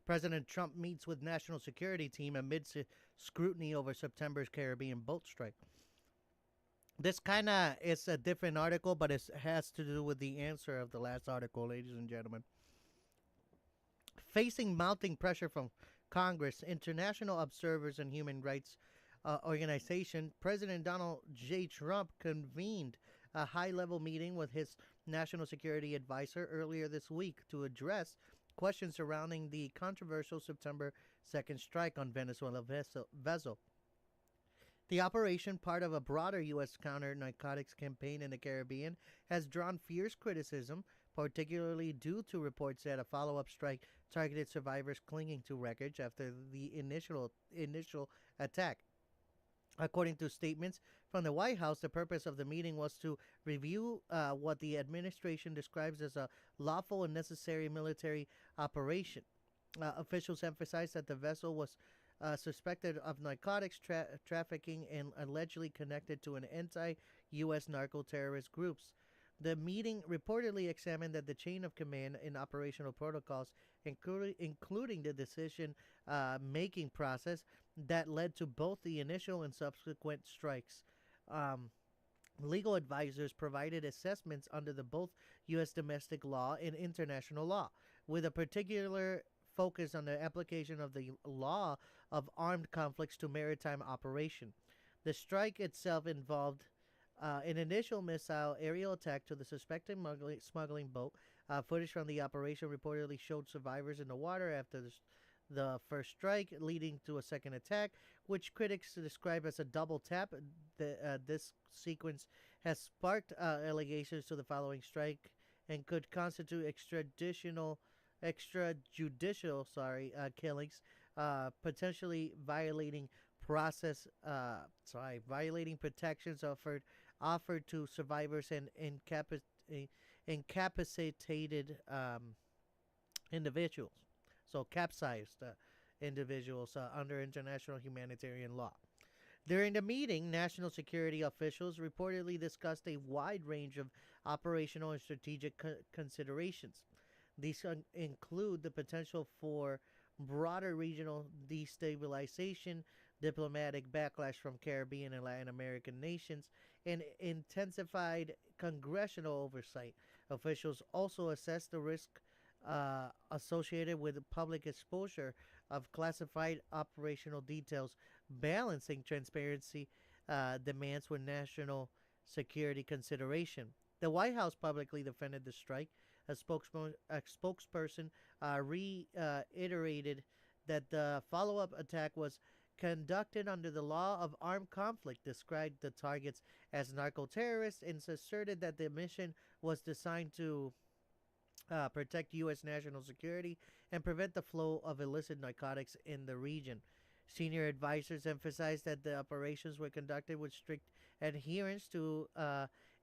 President Trump meets with national security team amidst scrutiny over September's Caribbean boat strike. This kind of is a different article, but it has to do with the answer of the last article, ladies and gentlemen. Facing mounting pressure from Congress, international observers, and human rights organization, President Donald J. Trump convened a high-level meeting with his national security advisor earlier this week to address questions surrounding the controversial September 2nd strike on Venezuela vessel. The operation, part of a broader U.S. counter narcotics campaign in the Caribbean, has drawn fierce criticism, particularly due to reports that a follow up strike targeted survivors clinging to wreckage after the initial attack. According to statements from the White House, the purpose of the meeting was to review what the administration describes as a lawful and necessary military operation. Officials emphasized that the vessel was suspected of narcotics trafficking and allegedly connected to an anti-U.S. narco-terrorist groups. The meeting reportedly examined that the chain of command and operational protocols, including the decision making process that led to both the initial and subsequent strikes. Um, Legal advisors provided assessments under the both U.S. domestic law and international law, with a particular focus on the application of the law of armed conflicts to maritime operation. The strike itself involved an initial missile aerial attack to the suspected smuggling boat. Footage from the operation reportedly showed survivors in the water after the first strike, leading to a second attack, which critics describe as a double tap. This sequence has sparked allegations to the following strike and could constitute extrajudicial killings, potentially violating protections offered to survivors and incapacitated individuals, so capsized individuals under international humanitarian law. During the meeting, national security officials reportedly discussed a wide range of operational and strategic considerations. These include the potential for broader regional destabilization, diplomatic backlash from Caribbean and Latin American nations, and intensified congressional oversight. Officials also assessed the risk associated with public exposure of classified operational details, balancing transparency demands with national security consideration. The White House publicly defended the strike. A spokesperson reiterated that the follow up attack was conducted under the law of armed conflict, described the targets as narco terrorists, and asserted that the mission was designed to protect U.S. national security and prevent the flow of illicit narcotics in the region. Senior advisors emphasized that the operations were conducted with strict adherence to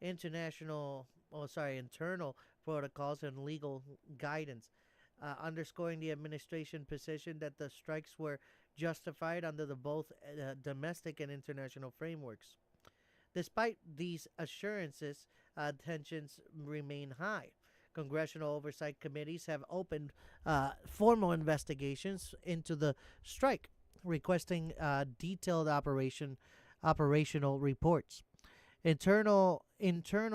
internal protocols and legal guidance, underscoring the administration position that the strikes were justified under the both domestic and international frameworks. Despite these assurances, tensions remain high. Congressional oversight committees have opened formal investigations into the strike, requesting detailed operational reports, internal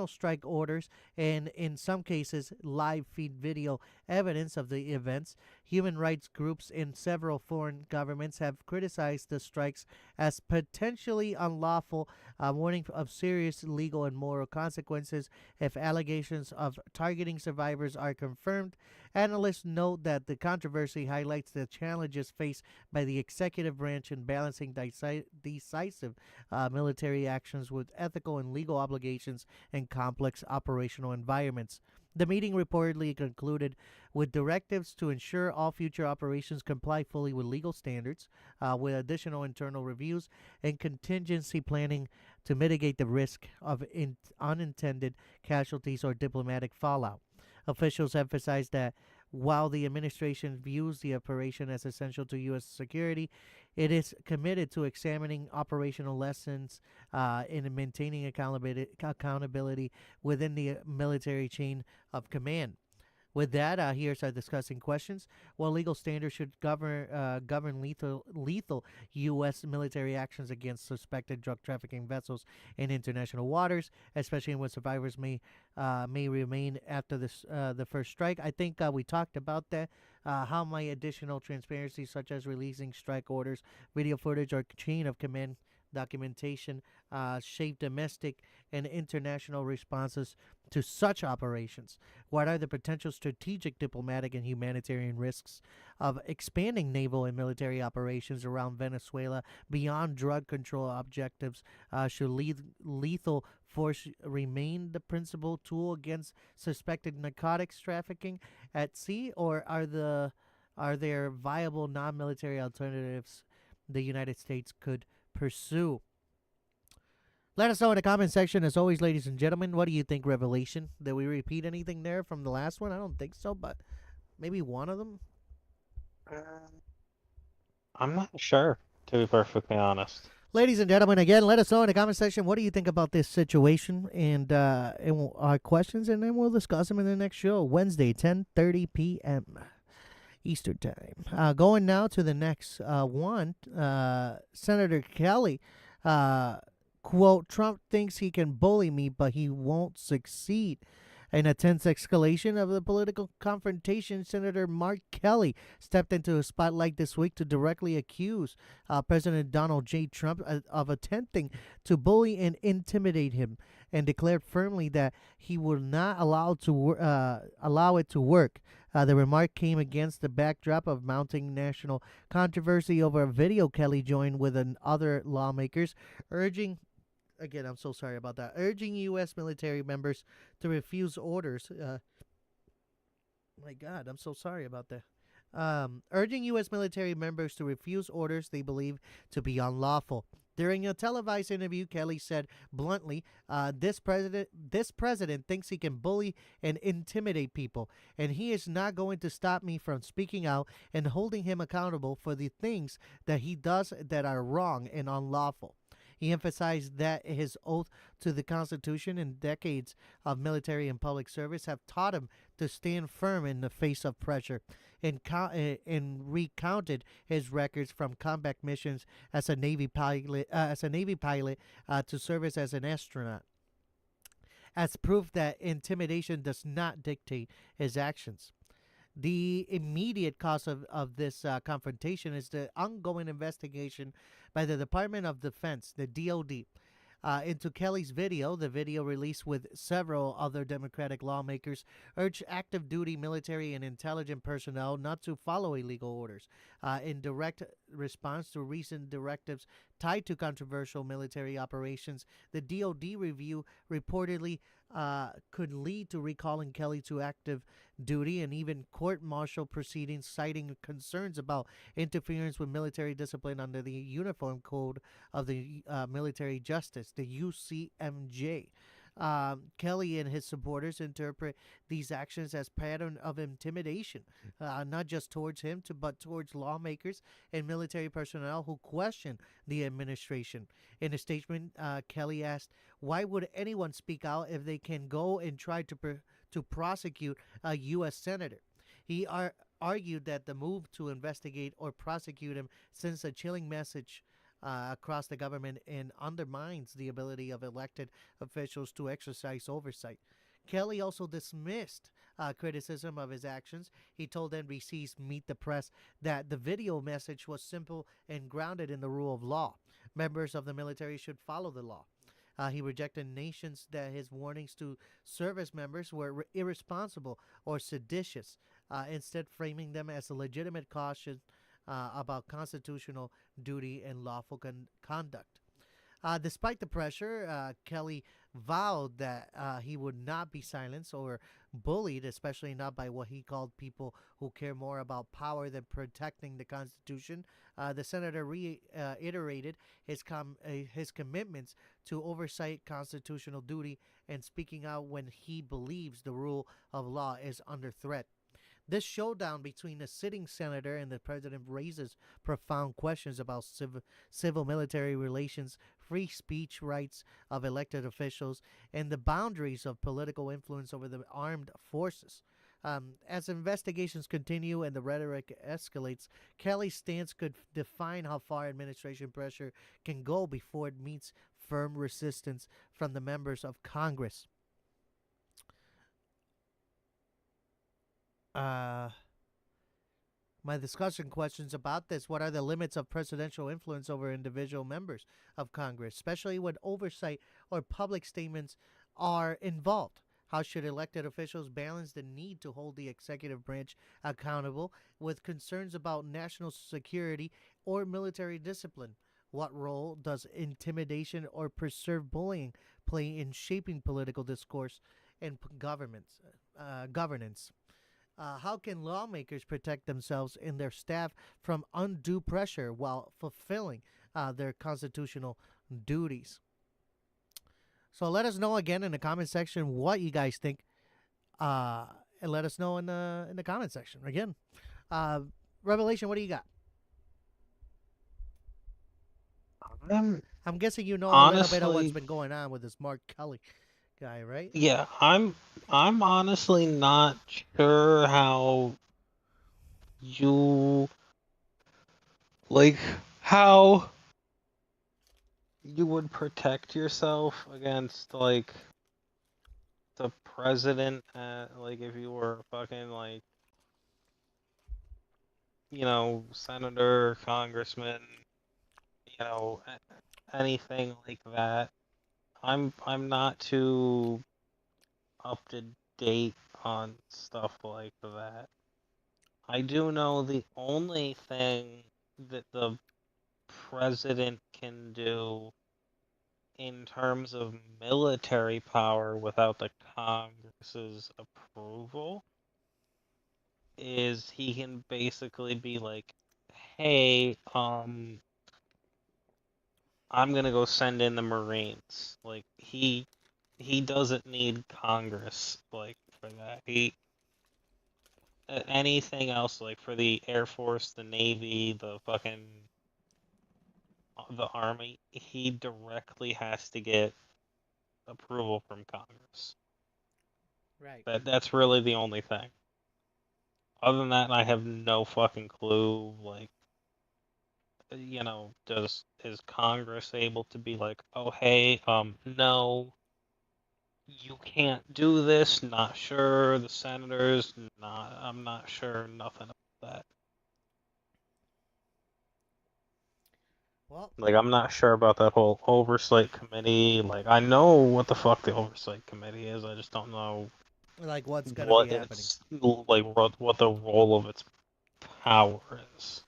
strike orders, and in some cases live feed video evidence of the events. Human rights groups in several foreign governments have criticized the strikes as potentially unlawful, warning of serious legal and moral consequences if allegations of targeting survivors are confirmed. Analysts note that the controversy highlights the challenges faced by the executive branch in balancing decisive military actions with ethical and legal obligations and complex operational environments. The meeting reportedly concluded with directives to ensure all future operations comply fully with legal standards, with additional internal reviews and contingency planning to mitigate the risk of unintended casualties or diplomatic fallout. Officials emphasized that while the administration views the operation as essential to U.S. security, it is committed to examining operational lessons and maintaining accountability within the military chain of command. With that, here's our discussing questions. What legal standards should govern lethal U.S. military actions against suspected drug trafficking vessels in international waters, especially when survivors may remain after the first strike? I think we talked about that. How might additional transparency, such as releasing strike orders, video footage, or chain of command documentation, shape domestic and international responses to such operations? What are the potential strategic, diplomatic, and humanitarian risks of expanding naval and military operations around Venezuela beyond drug control objectives? Should lethal force remain the principal tool against suspected narcotics trafficking at sea, or are there viable non-military alternatives the United States could pursue? Let us know in the comment section. As always, ladies and gentlemen, what do you think, Revelation? Did we repeat anything there from the last one? I don't think so, but maybe one of them. I'm not sure, to be perfectly honest. Ladies and gentlemen, again, let us know in the comment section what do you think about this situation and our questions, and then we'll discuss them in the next show, Wednesday, 10:30 p.m. Eastern Time. Going now to the next one, Senator Kelly. Uh, Quote, Trump thinks he can bully me, but he won't succeed. In a tense escalation of the political confrontation, Senator Mark Kelly stepped into the spotlight this week to directly accuse President Donald J. Trump of attempting to bully and intimidate him, and declared firmly that he will not allow it to work. The remark came against the backdrop of mounting national controversy over a video Kelly joined with other lawmakers urging, again, I'm so sorry about that, urging U.S. military members to refuse orders. My God, I'm so sorry about that. Urging U.S. military members to refuse orders they believe to be unlawful. During a televised interview, Kelly said bluntly, "This president thinks he can bully and intimidate people, and he is not going to stop me from speaking out and holding him accountable for the things that he does that are wrong and unlawful." He emphasized that his oath to the Constitution and decades of military and public service have taught him to stand firm in the face of pressure, and recounted his records from combat missions as a Navy pilot, to service as an astronaut, as proof that intimidation does not dictate his actions. The immediate cause of this confrontation is the ongoing investigation by the Department of Defense, the DoD, into Kelly's video. The video, released with several other Democratic lawmakers, urged active duty military and intelligence personnel not to follow illegal orders. In direct response to recent directives tied to controversial military operations, the DoD review reportedly could lead to recalling Kelly to active duty and even court martial proceedings, citing concerns about interference with military discipline under the Uniform Code of the Military Justice, the UCMJ. Kelly and his supporters interpret these actions as pattern of intimidation, not just towards him, but towards lawmakers and military personnel who question the administration. In a statement, Kelly asked, "Why would anyone speak out if they can go and try to prosecute a U.S. senator?" He argued that the move to investigate or prosecute him sends a chilling message across the government and undermines the ability of elected officials to exercise oversight. Kelly also dismissed criticism of his actions. He told NBC's Meet the Press that the video message was simple and grounded in the rule of law. Members of the military should follow the law. He rejected nations that his warnings to service members were irresponsible or seditious, instead framing them as a legitimate caution about constitutional duty and lawful conduct. Despite the pressure, Kelly vowed that he would not be silenced or bullied, especially not by what he called people who care more about power than protecting the Constitution. The senator reiterated his commitments to oversight constitutional duty and speaking out when he believes the rule of law is under threat. This showdown between the sitting senator and the president raises profound questions about civil military relations, free speech rights of elected officials, and the boundaries of political influence over the armed forces. As investigations continue and the rhetoric escalates, Kelly's stance could define how far administration pressure can go before it meets firm resistance from the members of Congress. Uh, my discussion questions about this: what are the limits of presidential influence over individual members of Congress, especially when oversight or public statements are involved? How should elected officials balance the need to hold the executive branch accountable with concerns about national security or military discipline? What role does intimidation or perceived bullying play in shaping political discourse and governance? How can lawmakers protect themselves and their staff from undue pressure while fulfilling their constitutional duties? So let us know again in the comment section what you guys think, and let us know in the comment section again. Uh, Revelation, what do you got? I'm I'm guessing you know a little bit of what's honestly, been going on with this Mark Kelly guy, right? yeah, I'm honestly not sure how you like how you would protect yourself against like the president, like if you were fucking like senator, congressman, anything like that. I'm not too up to date on stuff like that. I do know the only thing that the president can do in terms of military power without the Congress's approval is he can basically be like, "Hey, I'm gonna go send in the Marines." Like he doesn't need Congress like for that. Anything else like for the Air Force, the Navy, the fucking the Army, he directly has to get approval from Congress. Right. That's really the only thing. Other than that, I have no fucking clue. Like, does is Congress able to be like, oh hey, no, you can't do this. Not sure. The senators, not. I'm not sure. Nothing about that. Well, Like, I'm not sure about that whole oversight committee. Like, I know what the fuck the oversight committee is. I just don't know like what's gonna be what happening. its like what the role of its power is.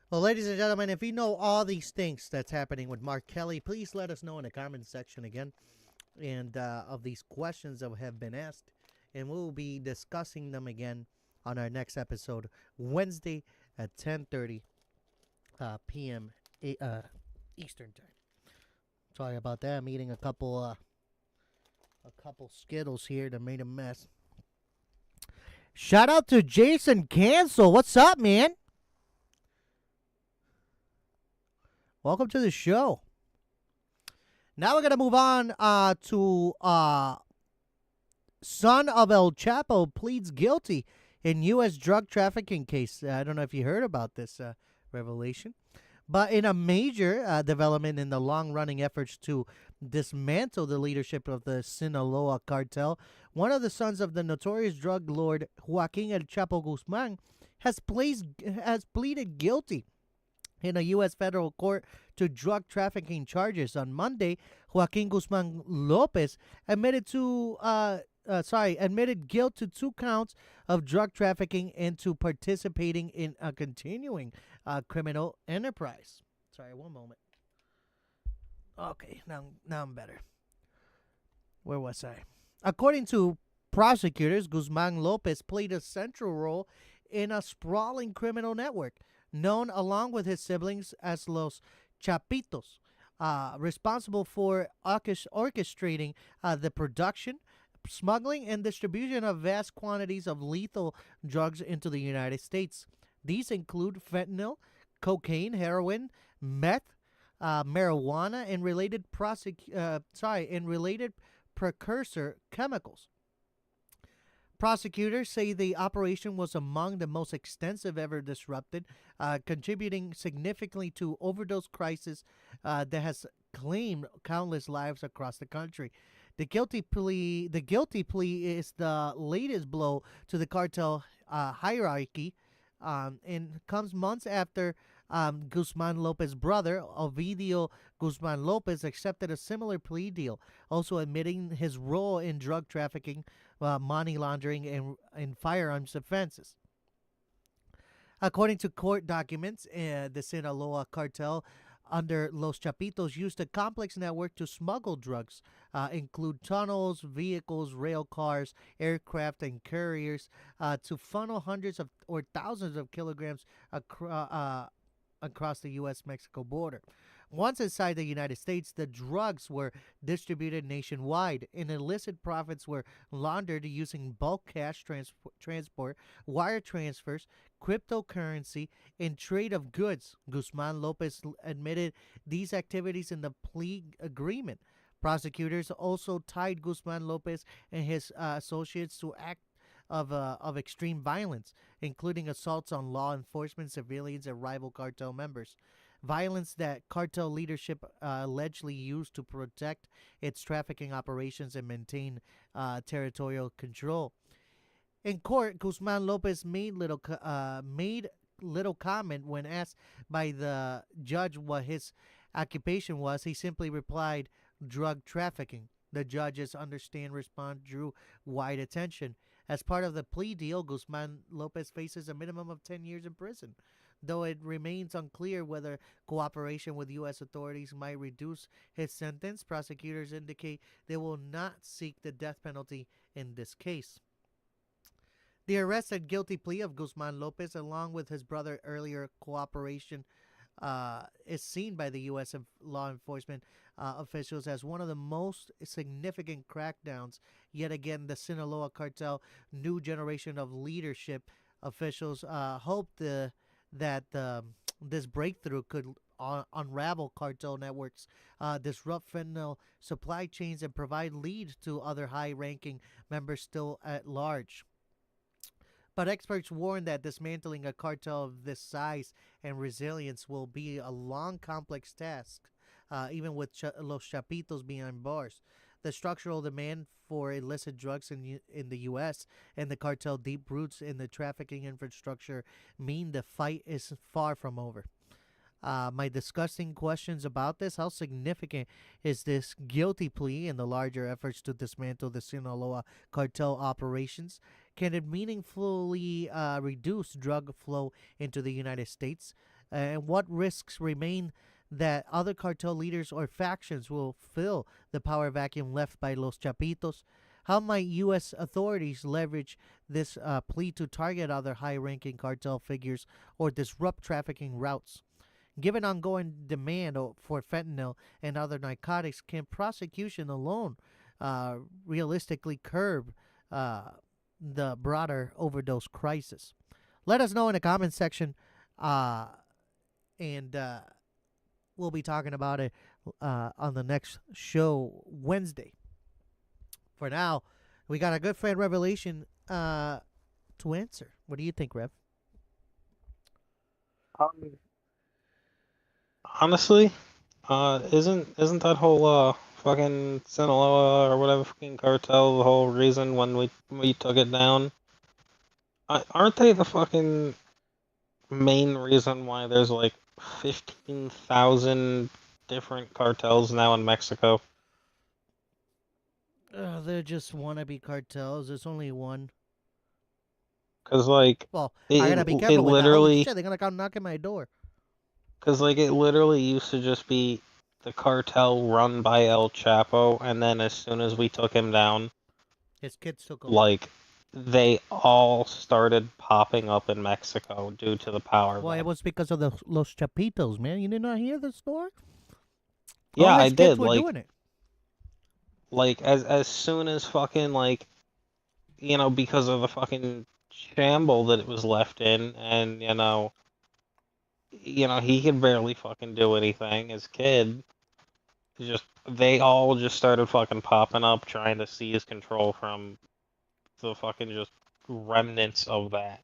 Well, ladies and gentlemen, if you know all these things that's happening with Mark Kelly, please let us know in the comment section again, and of these questions that have been asked, and we'll be discussing them again on our next episode, Wednesday at 10:30 p.m. Eastern time. Sorry about that. I'm eating a couple Skittles here that made a mess. Shout out to Jason Cancel. What's up, man? Welcome to the show. Now we're gonna move on to son of El Chapo pleads guilty in U.S. drug trafficking case. I don't know if you heard about this revelation, but in a major development in the long-running efforts to dismantle the leadership of the Sinaloa cartel, one of the sons of the notorious drug lord Joaquin El Chapo Guzman has pleaded guilty in a U.S. federal court to drug trafficking charges. On Monday, Joaquin Guzman Lopez admitted guilt to 2 counts of drug trafficking and to participating in a continuing criminal enterprise. Sorry, one moment. Okay, now I'm better. Where was I? According to prosecutors, Guzman Lopez played a central role in a sprawling criminal network known along with his siblings as Los Chapitos, responsible for orchestrating the production, smuggling, and distribution of vast quantities of lethal drugs into the United States. These include fentanyl, cocaine, heroin, meth, marijuana, and related precursor chemicals. Prosecutors say the operation was among the most extensive ever disrupted, contributing significantly to overdose crisis that has claimed countless lives across the country. The guilty plea is the latest blow to the cartel hierarchy, and comes months after Guzman Lopez's brother, Ovidio Guzman Lopez, accepted a similar plea deal, also admitting his role in drug trafficking, money laundering, and firearms offenses. According to court documents, the Sinaloa cartel under Los Chapitos used a complex network to smuggle drugs, include tunnels, vehicles, rail cars, aircraft, and couriers, to funnel hundreds of or thousands of kilograms across the U.S. Mexico border. Once inside the United States, the drugs were distributed nationwide, and illicit profits were laundered using bulk cash transport, wire transfers, cryptocurrency, and trade of goods. Guzman Lopez admitted these activities in the plea agreement. Prosecutors also tied Guzman Lopez and his associates to acts of extreme violence, including assaults on law enforcement, civilians, and rival cartel members. Violence that cartel leadership allegedly used to protect its trafficking operations and maintain territorial control. In court, Guzman Lopez made little comment when asked by the judge what his occupation was. He simply replied, "Drug trafficking." The judge's understand response drew wide attention. As part of the plea deal, Guzman Lopez faces a minimum of 10 years in prison. Though it remains unclear whether cooperation with U.S. authorities might reduce his sentence, prosecutors indicate they will not seek the death penalty in this case. The arrest and guilty plea of Guzman Lopez, along with his brother earlier cooperation, is seen by the U.S. law enforcement officials as one of the most significant crackdowns. Yet again, the Sinaloa cartel new generation of leadership officials hope that this breakthrough could unravel cartel networks, disrupt fentanyl supply chains, and provide lead to other high-ranking members still at large. But experts warn that dismantling a cartel of this size and resilience will be a long, complex task, even with Los Chapitos behind bars. The structural demand for illicit drugs in the U.S. and the cartel deep roots in the trafficking infrastructure mean the fight is far from over. My disgusting questions about this: how significant is this guilty plea in the larger efforts to dismantle the Sinaloa cartel operations? Can it meaningfully reduce drug flow into the United States? And what risks remain that other cartel leaders or factions will fill the power vacuum left by Los Chapitos? How might U.S. authorities leverage this plea to target other high ranking cartel figures or disrupt trafficking routes? Given ongoing demand for fentanyl and other narcotics, can prosecution alone realistically curb the broader overdose crisis? Let us know in the comment section, and we'll be talking about it on the next show Wednesday. For now, we got a good friend Revelation to answer. What do you think, Rev? Um, Honestly, isn't that whole fucking Sinaloa or whatever fucking cartel the whole reason when we took it down? Aren't they the fucking main reason why there's like 15,000 different cartels now in Mexico? They're just wannabe cartels. There's only one. Cause like Well, I it gotta be it careful with that. Holy literally, shit, they're gonna come knocking my door. cause like it literally used to just be the cartel run by El Chapo, and then as soon as we took him down, His kids took over. like they all started popping up in Mexico due to the power Well, it vacuum. was because of the Los Chapitos, man. You did not hear the story? All Yeah, I his kids did. were doing it. Like as soon as fucking like because of the fucking shamble that it was left in, and he could barely fucking do anything as kid. Just they all just started fucking popping up, trying to seize control from the fucking just remnants of that.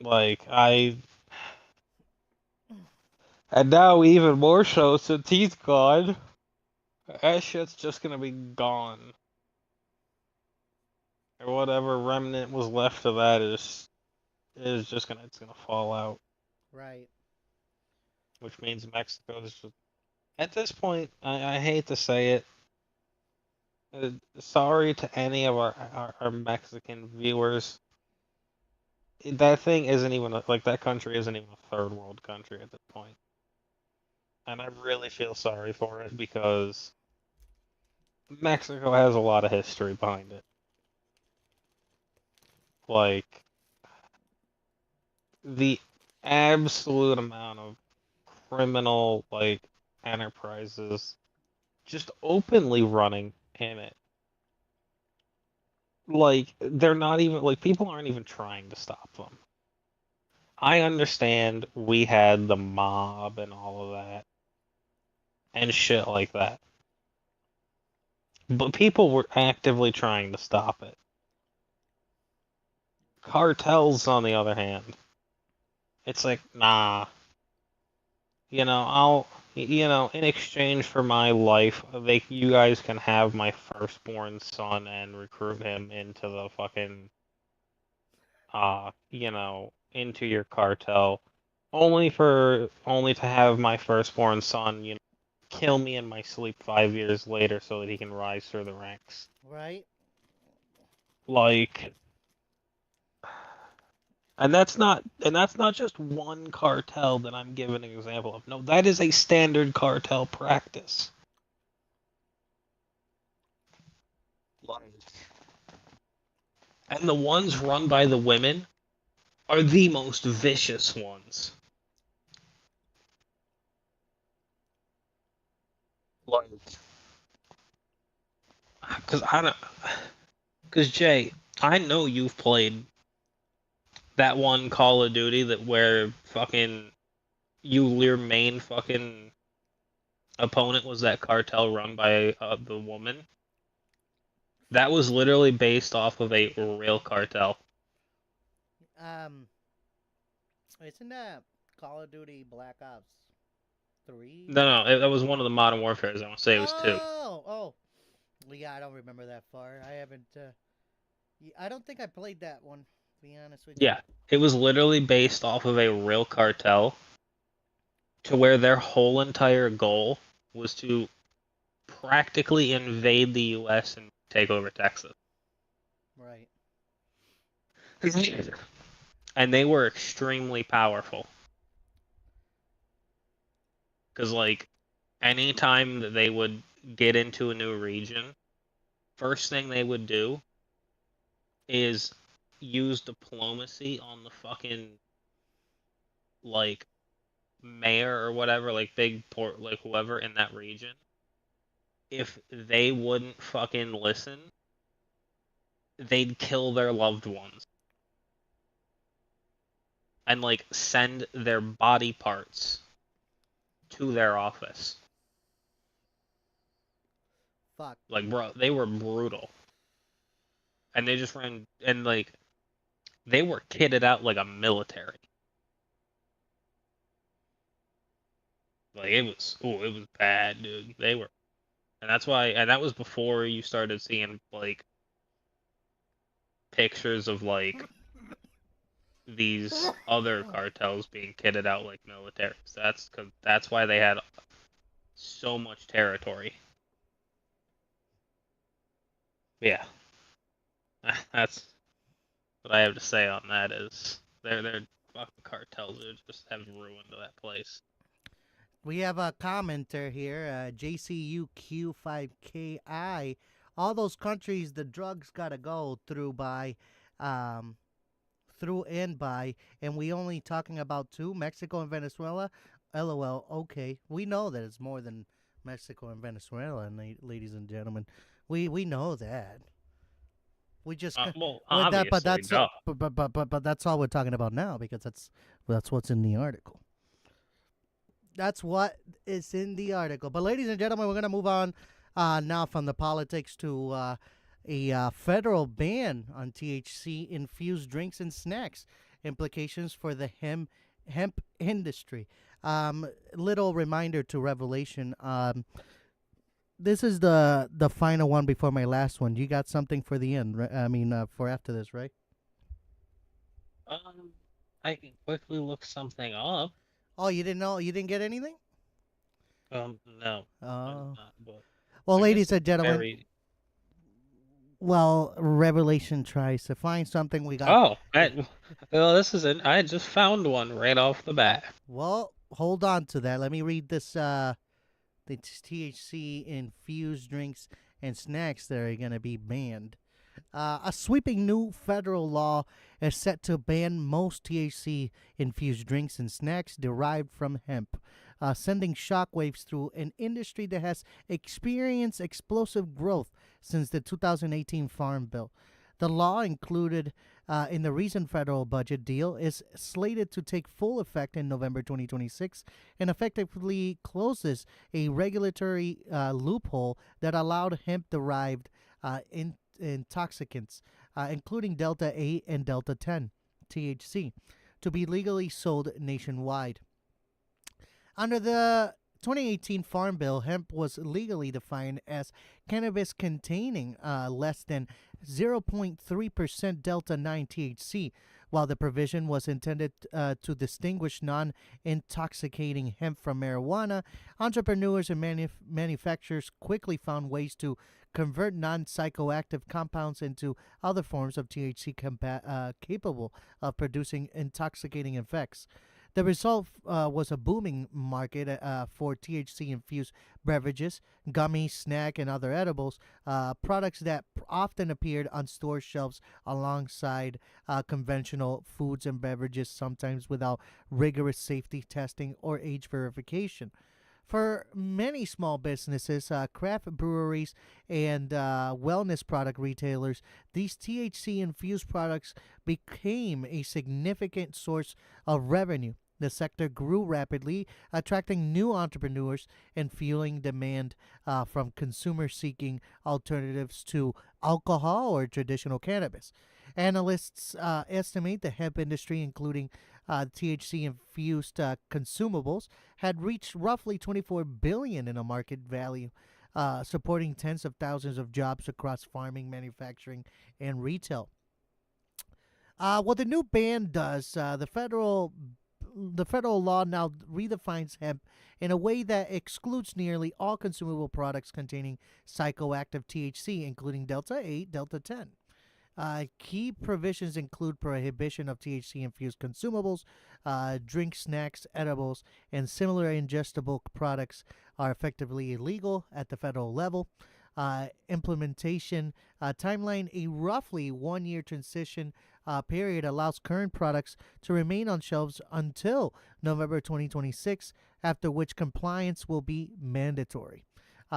Like and now even more so since he's gone, that shit's just gonna be gone. Or whatever remnant was left of that is just gonna fall out. Right. Which means Mexico is just at this point. I hate to say it. Sorry to any of our Mexican viewers. That thing isn't even like that country isn't even a third world country at this point, and I really feel sorry for it because Mexico has a lot of history behind it. Like the absolute amount of criminal like enterprises just openly running in it. Like they're not even like people aren't even trying to stop them. I understand we had the mob and all of that and shit like that. But people were actively trying to stop it. Cartels, on the other hand, it's like, nah, in exchange for my life, you guys can have my firstborn son and recruit him into the fucking, into your cartel, only to have my firstborn son, kill me in my sleep 5 years later so that he can rise through the ranks. Right? Like, and that's not just one cartel that I'm giving an example of. No, that is a standard cartel practice. And the ones run by the women are the most vicious ones. Like, because I don't, because Jay, I know you've played that one Call of Duty that where fucking your main fucking opponent was that cartel run by the woman. That was literally based off of a real cartel. Um, isn't that Call of Duty Black Ops 3? No, that was one of the Modern Warfare's. I want to say it was two. Oh. Yeah, I don't remember that far. I haven't. I don't think I played that one. To be honest with you. Yeah, it was literally based off of a real cartel, to where their whole entire goal was to practically invade the U.S. and take over Texas. Right. And they were extremely powerful. Because, like, anytime that they would get into a new region, first thing they would do is use diplomacy on the fucking, like, mayor or whatever, like, big port, like, whoever in that region. If they wouldn't fucking listen, they'd kill their loved ones. And, like, send their body parts to their office. Fuck. Like, bro, they were brutal. And they just ran, and, like, they were kitted out like a military. Like, it was bad, dude. They were, and that's why, and that was before you started seeing, like, pictures of, like, these other cartels being kitted out like militaries. That's why they had so much territory. Yeah, that's what I have to say on that. Is their fucking cartels just have ruined that place. We have a commenter here, JCUQ5KI. All those countries, the drugs gotta go um, through and by, and we only talking about two, Mexico and Venezuela. LOL. Okay, we know that it's more than Mexico and Venezuela, and ladies and gentlemen, we know that. We just Well, with that, but obviously, that's duh. but that's all we're talking about now because that's what's in the article. That's what is in the article. But ladies and gentlemen, we're gonna move on now from the politics to a federal ban on THC infused drinks and snacks. Implications for the hemp industry. Little reminder to Revelation. This is the final one before my last one. You got something for the end? I mean, for after this, right? I can quickly look something up. Oh, you didn't know? You didn't get anything? No, I'm Oh. not, but Well, I guess ladies it's and gentlemen, very. well, Revelation tries to find something. We got. Oh, well, this is it. I just found one right off the bat. Well, hold on to that. Let me read this. The THC infused drinks and snacks that are gonna be banned. A sweeping new federal law is set to ban most THC infused drinks and snacks derived from hemp, sending shockwaves through an industry that has experienced explosive growth since the 2018 Farm Bill. The law, included in the recent federal budget deal, is slated to take full effect in November 2026 and effectively closes a regulatory loophole that allowed hemp derived intoxicants, including Delta 8 and Delta 10 THC, to be legally sold nationwide. Under the 2018 Farm Bill, hemp was legally defined as cannabis containing less than 0.3% Delta 9 THC, while the provision was intended to distinguish non intoxicating hemp from marijuana. Entrepreneurs and manufacturers quickly found ways to convert non psychoactive compounds into other forms of THC capable of producing intoxicating effects. The result was a booming market for THC infused beverages, gummies, snack, and other edibles, products that often appeared on store shelves alongside conventional foods and beverages, sometimes without rigorous safety testing or age verification. For many small businesses, craft breweries, and wellness product retailers, these THC infused products became a significant source of revenue. The sector grew rapidly, attracting new entrepreneurs and fueling demand from consumers seeking alternatives to alcohol or traditional cannabis. Analysts estimate the hemp industry, including THC infused consumables, had reached roughly 24 billion in a market value, supporting tens of thousands of jobs across farming, manufacturing, and retail. What the new ban does, the federal law now redefines hemp in a way that excludes nearly all consumable products containing psychoactive THC, including Delta 8, Delta 10. Key provisions include prohibition of THC infused consumables, drink, snacks, edibles, and similar ingestible products are effectively illegal at the federal level. Implementation timeline: a roughly 1 year transition period allows current products to remain on shelves until November 2026, after which compliance will be mandatory.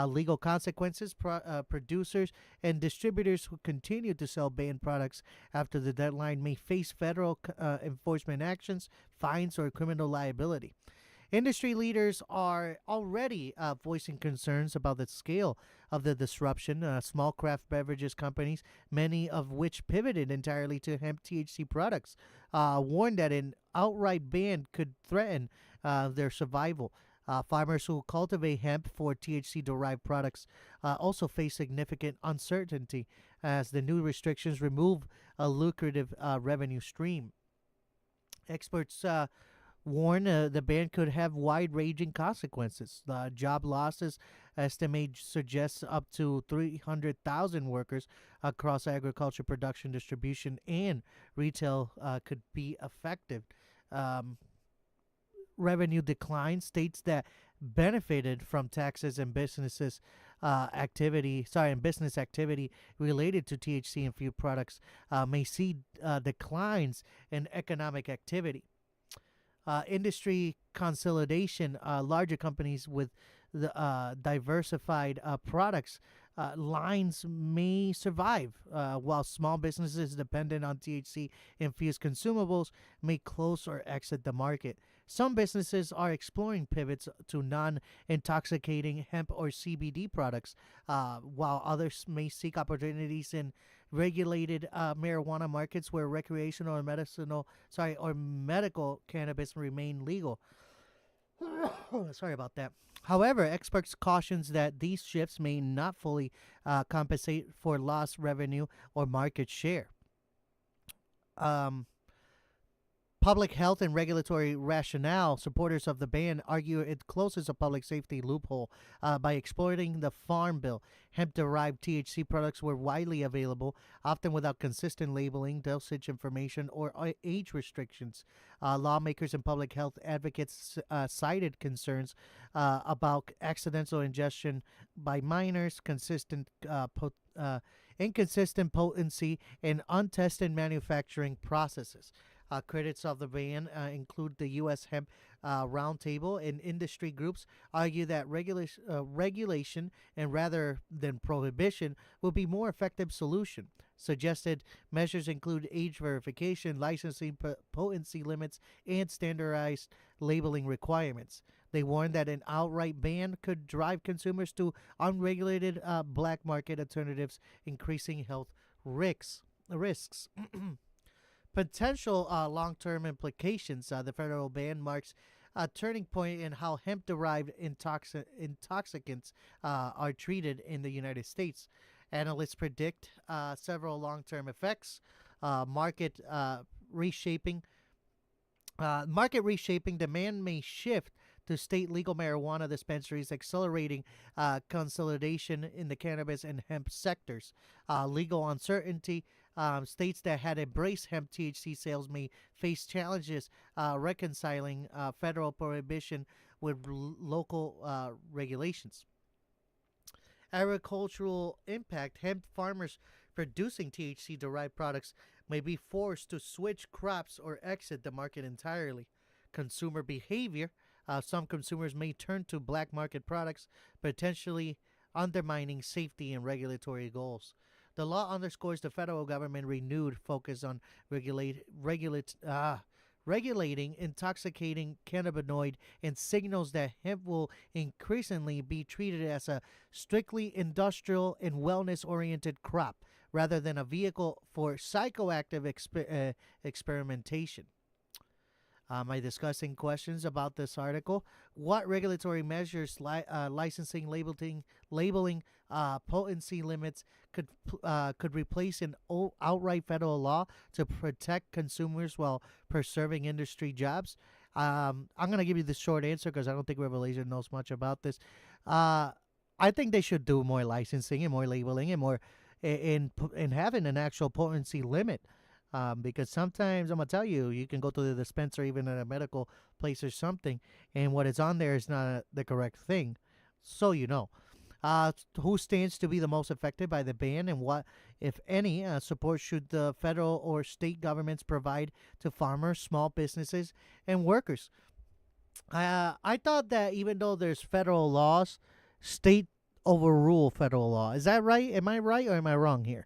Legal consequences: producers and distributors who continue to sell banned products after the deadline may face federal enforcement actions, fines, or criminal liability. Industry leaders are already voicing concerns about the scale of the disruption. Small craft beverages companies, many of which pivoted entirely to hemp THC products, warned that an outright ban could threaten their survival. Farmers who cultivate hemp for THC derived products also face significant uncertainty as the new restrictions remove a lucrative revenue stream. Experts warn the ban could have wide-ranging consequences. Job losses estimate suggests up to 300,000 workers across agriculture, production, distribution, and retail could be affected. Um, Revenue decline: states that benefited from taxes and business activity related to THC infused products may see declines in economic activity. Industry consolidation: larger companies with the diversified products lines may survive, while small businesses dependent on THC infused consumables may close or exit the market. Some businesses are exploring pivots to non intoxicating hemp or CBD products, while others may seek opportunities in regulated marijuana markets where recreational or medical cannabis remain legal. Sorry about that. However, experts cautions that these shifts may not fully compensate for lost revenue or market share. Um, Public health and regulatory rationale: supporters of the ban argue it closes a public safety loophole by exploiting the Farm Bill. Hemp derived THC products were widely available, often without consistent labeling, dosage information, or age restrictions. Lawmakers and public health advocates cited concerns about accidental ingestion by minors, consistent inconsistent potency, and untested manufacturing processes. Critics of the ban include the U.S. Hemp Roundtable, and industry groups argue that regulation and rather than prohibition will be more effective solution. Suggested measures include age verification, licensing potency limits, and standardized labeling requirements. They warn that an outright ban could drive consumers to unregulated black market alternatives, increasing health risks. Potential long-term implications. The federal ban marks a turning point in how hemp-derived intoxicants are treated in the United States. Analysts predict several long-term effects, reshaping market reshaping. Demand may shift to state legal marijuana dispensaries, accelerating consolidation in the cannabis and hemp sectors. Legal uncertainty. States that had embraced hemp THC sales may face challenges reconciling federal prohibition with local regulations. Agricultural impact. Hemp farmers producing THC derived products may be forced to switch crops or exit the market entirely. Consumer behavior. Some consumers may turn to black market products, potentially undermining safety and regulatory goals. The law underscores the federal government renewed focus on regulating intoxicating cannabinoid, and signals that hemp will increasingly be treated as a strictly industrial and wellness oriented crop rather than a vehicle for psychoactive experimentation. Am I discussing questions about this article? What regulatory measures, licensing, labeling, potency limits could replace an outright federal law to protect consumers while preserving industry jobs? I'm gonna give you the short answer because I don't think Revelation knows much about this. I think they should do more licensing and more labeling and more in having an actual potency limit. Because sometimes I'm gonna tell you, you can go to the dispensary, even at a medical place or something, and what is on there is not the correct thing. So you know, who stands to be the most affected by the ban, and what, if any, support should the federal or state governments provide to farmers, small businesses, and workers? I thought that even though there's federal laws, state overrule federal law. Is that right? Am I right or am I wrong here?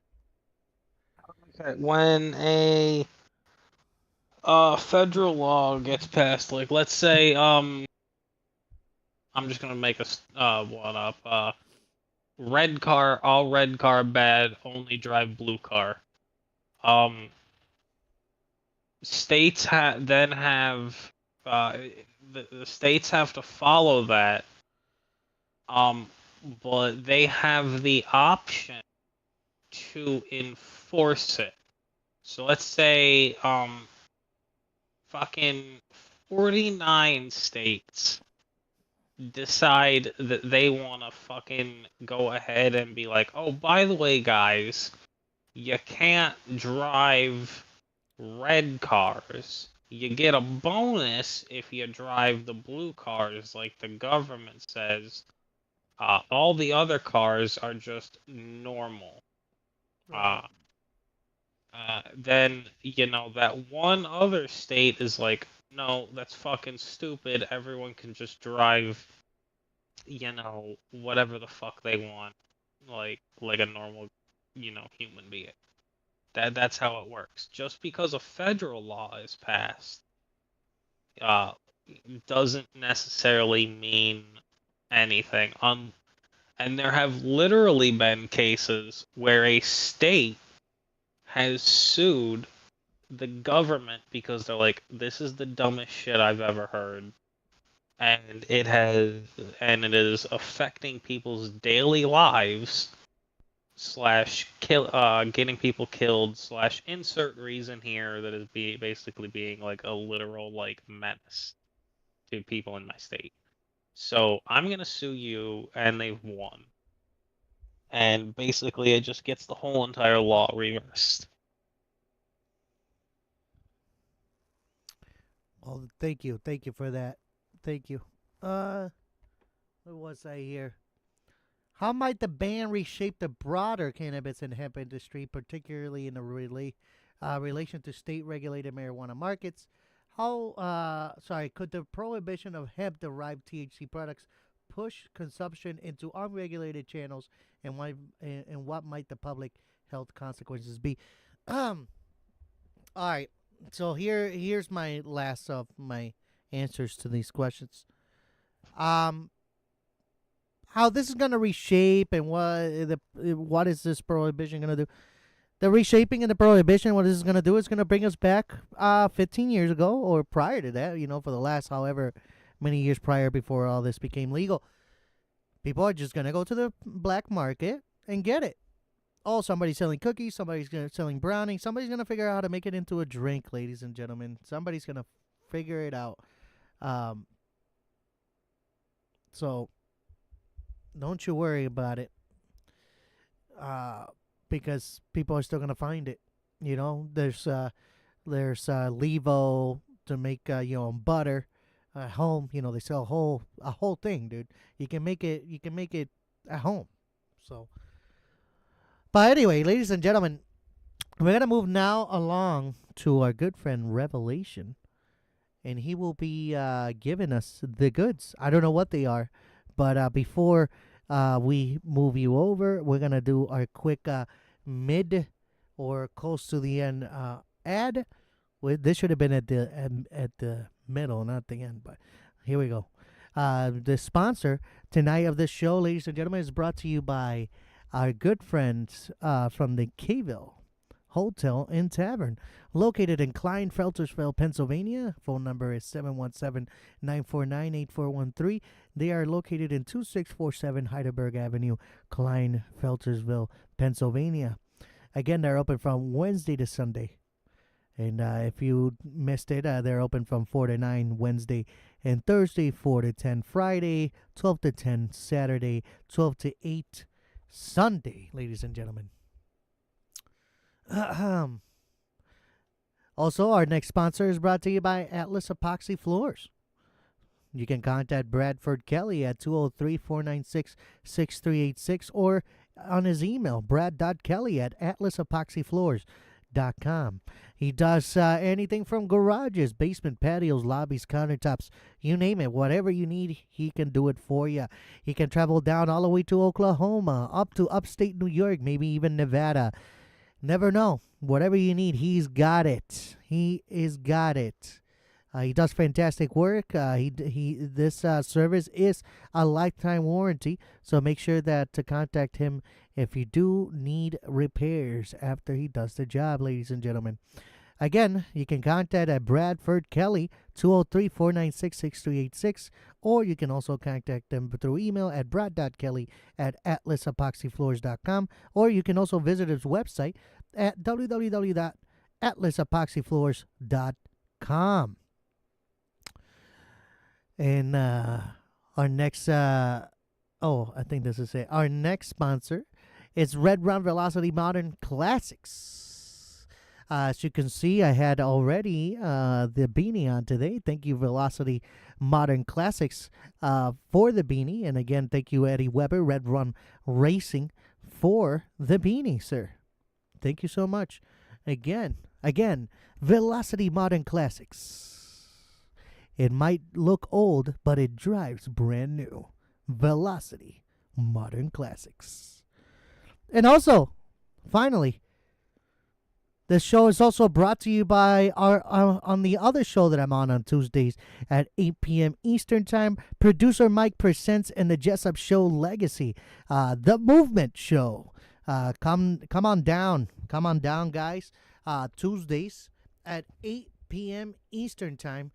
Okay, when a federal law gets passed, like let's say I'm just gonna make a one up. Red car, all red car bad, only drive blue car. Um, states then have uh, the states have to follow that. Um, but they have the option to enforce it. So let's say fucking 49 states decide that they want to fucking go ahead and be like, "Oh, by the way, guys, you can't drive red cars. You get a bonus if you drive the blue cars, like the government says. All the other cars are just normal." Right. Uh, then, that one other state is like, no, that's fucking stupid. Everyone can just drive, whatever the fuck they want, like a normal, human being. That's how it works. Just because a federal law is passed, uh, doesn't necessarily mean anything. And there have literally been cases where a state has sued the government because they're like, this is the dumbest shit I've ever heard. And it is affecting people's daily lives slash getting people killed slash insert reason here that is basically being like a literal like menace to people in my state. So I'm gonna sue you, and they've won. And basically, it just gets the whole entire law reversed. Well, thank you for that. Thank you. What was I here? How might the ban reshape the broader cannabis and hemp industry, particularly in the relation to state-regulated marijuana markets? Could the prohibition of hemp-derived THC products push consumption into unregulated channels, and what might the public health consequences be? Um, all right. So here's my last of my answers to these questions. Um, how this is going to reshape and what is this prohibition going to do? The reshaping and the prohibition, what this is going to do is going to bring us back 15 years ago or prior to that, for the last however many years prior before all this became legal. People are just going to go to the black market and get it. Oh, somebody's selling cookies, somebody's selling brownie, somebody's going to figure out how to make it into a drink, ladies and gentlemen. Somebody's going to figure it out. So don't you worry about it, because people are still gonna find it. There's Levo to make butter at home. They sell a whole thing, dude. You can make it at home. So, but anyway, ladies and gentlemen, we're gonna move now along to our good friend Revelation, and he will be giving us the goods. I don't know what they are, but before we move you over, we're gonna do our quick mid or close to the end ad. This should have been at the middle, not the end, but here we go. The sponsor tonight of this show, ladies and gentlemen, is brought to you by our good friends from the Kayville Hotel and Tavern, located in Kleinfeltersville, Pennsylvania. Phone number is 717-949-8413. They are located in 2647 Heidelberg Avenue, Kleinfeltersville, Pennsylvania. Again, they're open from Wednesday to Sunday. And if you missed it, they're open from 4 to 9 Wednesday and Thursday, 4 to 10 Friday, 12 to 10 Saturday, 12 to 8 Sunday, ladies and gentlemen. Also, our next sponsor is brought to you by Atlas Epoxy Floors. You can contact Bradford Kelly at 203-496-6386 or on his email, brad.kelly@atlasepoxyfloors.com. He does anything from garages, basement, patios, lobbies, countertops, you name it. Whatever you need, he can do it for you. He can travel down all the way to Oklahoma, up to upstate New York, maybe even Nevada. Never know. Whatever you need, he's got it. He is got it. He does fantastic work. This service is a lifetime warranty, so make sure that to contact him if you do need repairs after he does the job, ladies and gentlemen. Again, you can contact at Bradford Kelly, 203-496-6386, or you can also contact them through email at brad.kelly@atlasepoxyfloors.com, or you can also visit his website at www.atlasepoxyfloors.com. And our next, I think this is it. Our next sponsor is Red Run Velocity Modern Classics. As you can see, I had already the beanie on today. Thank you, Velocity Modern Classics, for the beanie. And again, thank you, Eddie Weber, Red Run Racing, for the beanie, sir. Thank you so much. Again, Velocity Modern Classics. It might look old, but it drives brand new. Velocity Modern Classics. And also, finally, this show is also brought to you by our on the other show that I'm on Tuesdays at 8 p.m. Eastern Time. Producer Mike presents and the Jessup Show Legacy, the Movement Show. Come on down, guys. Tuesdays at 8 p.m. Eastern Time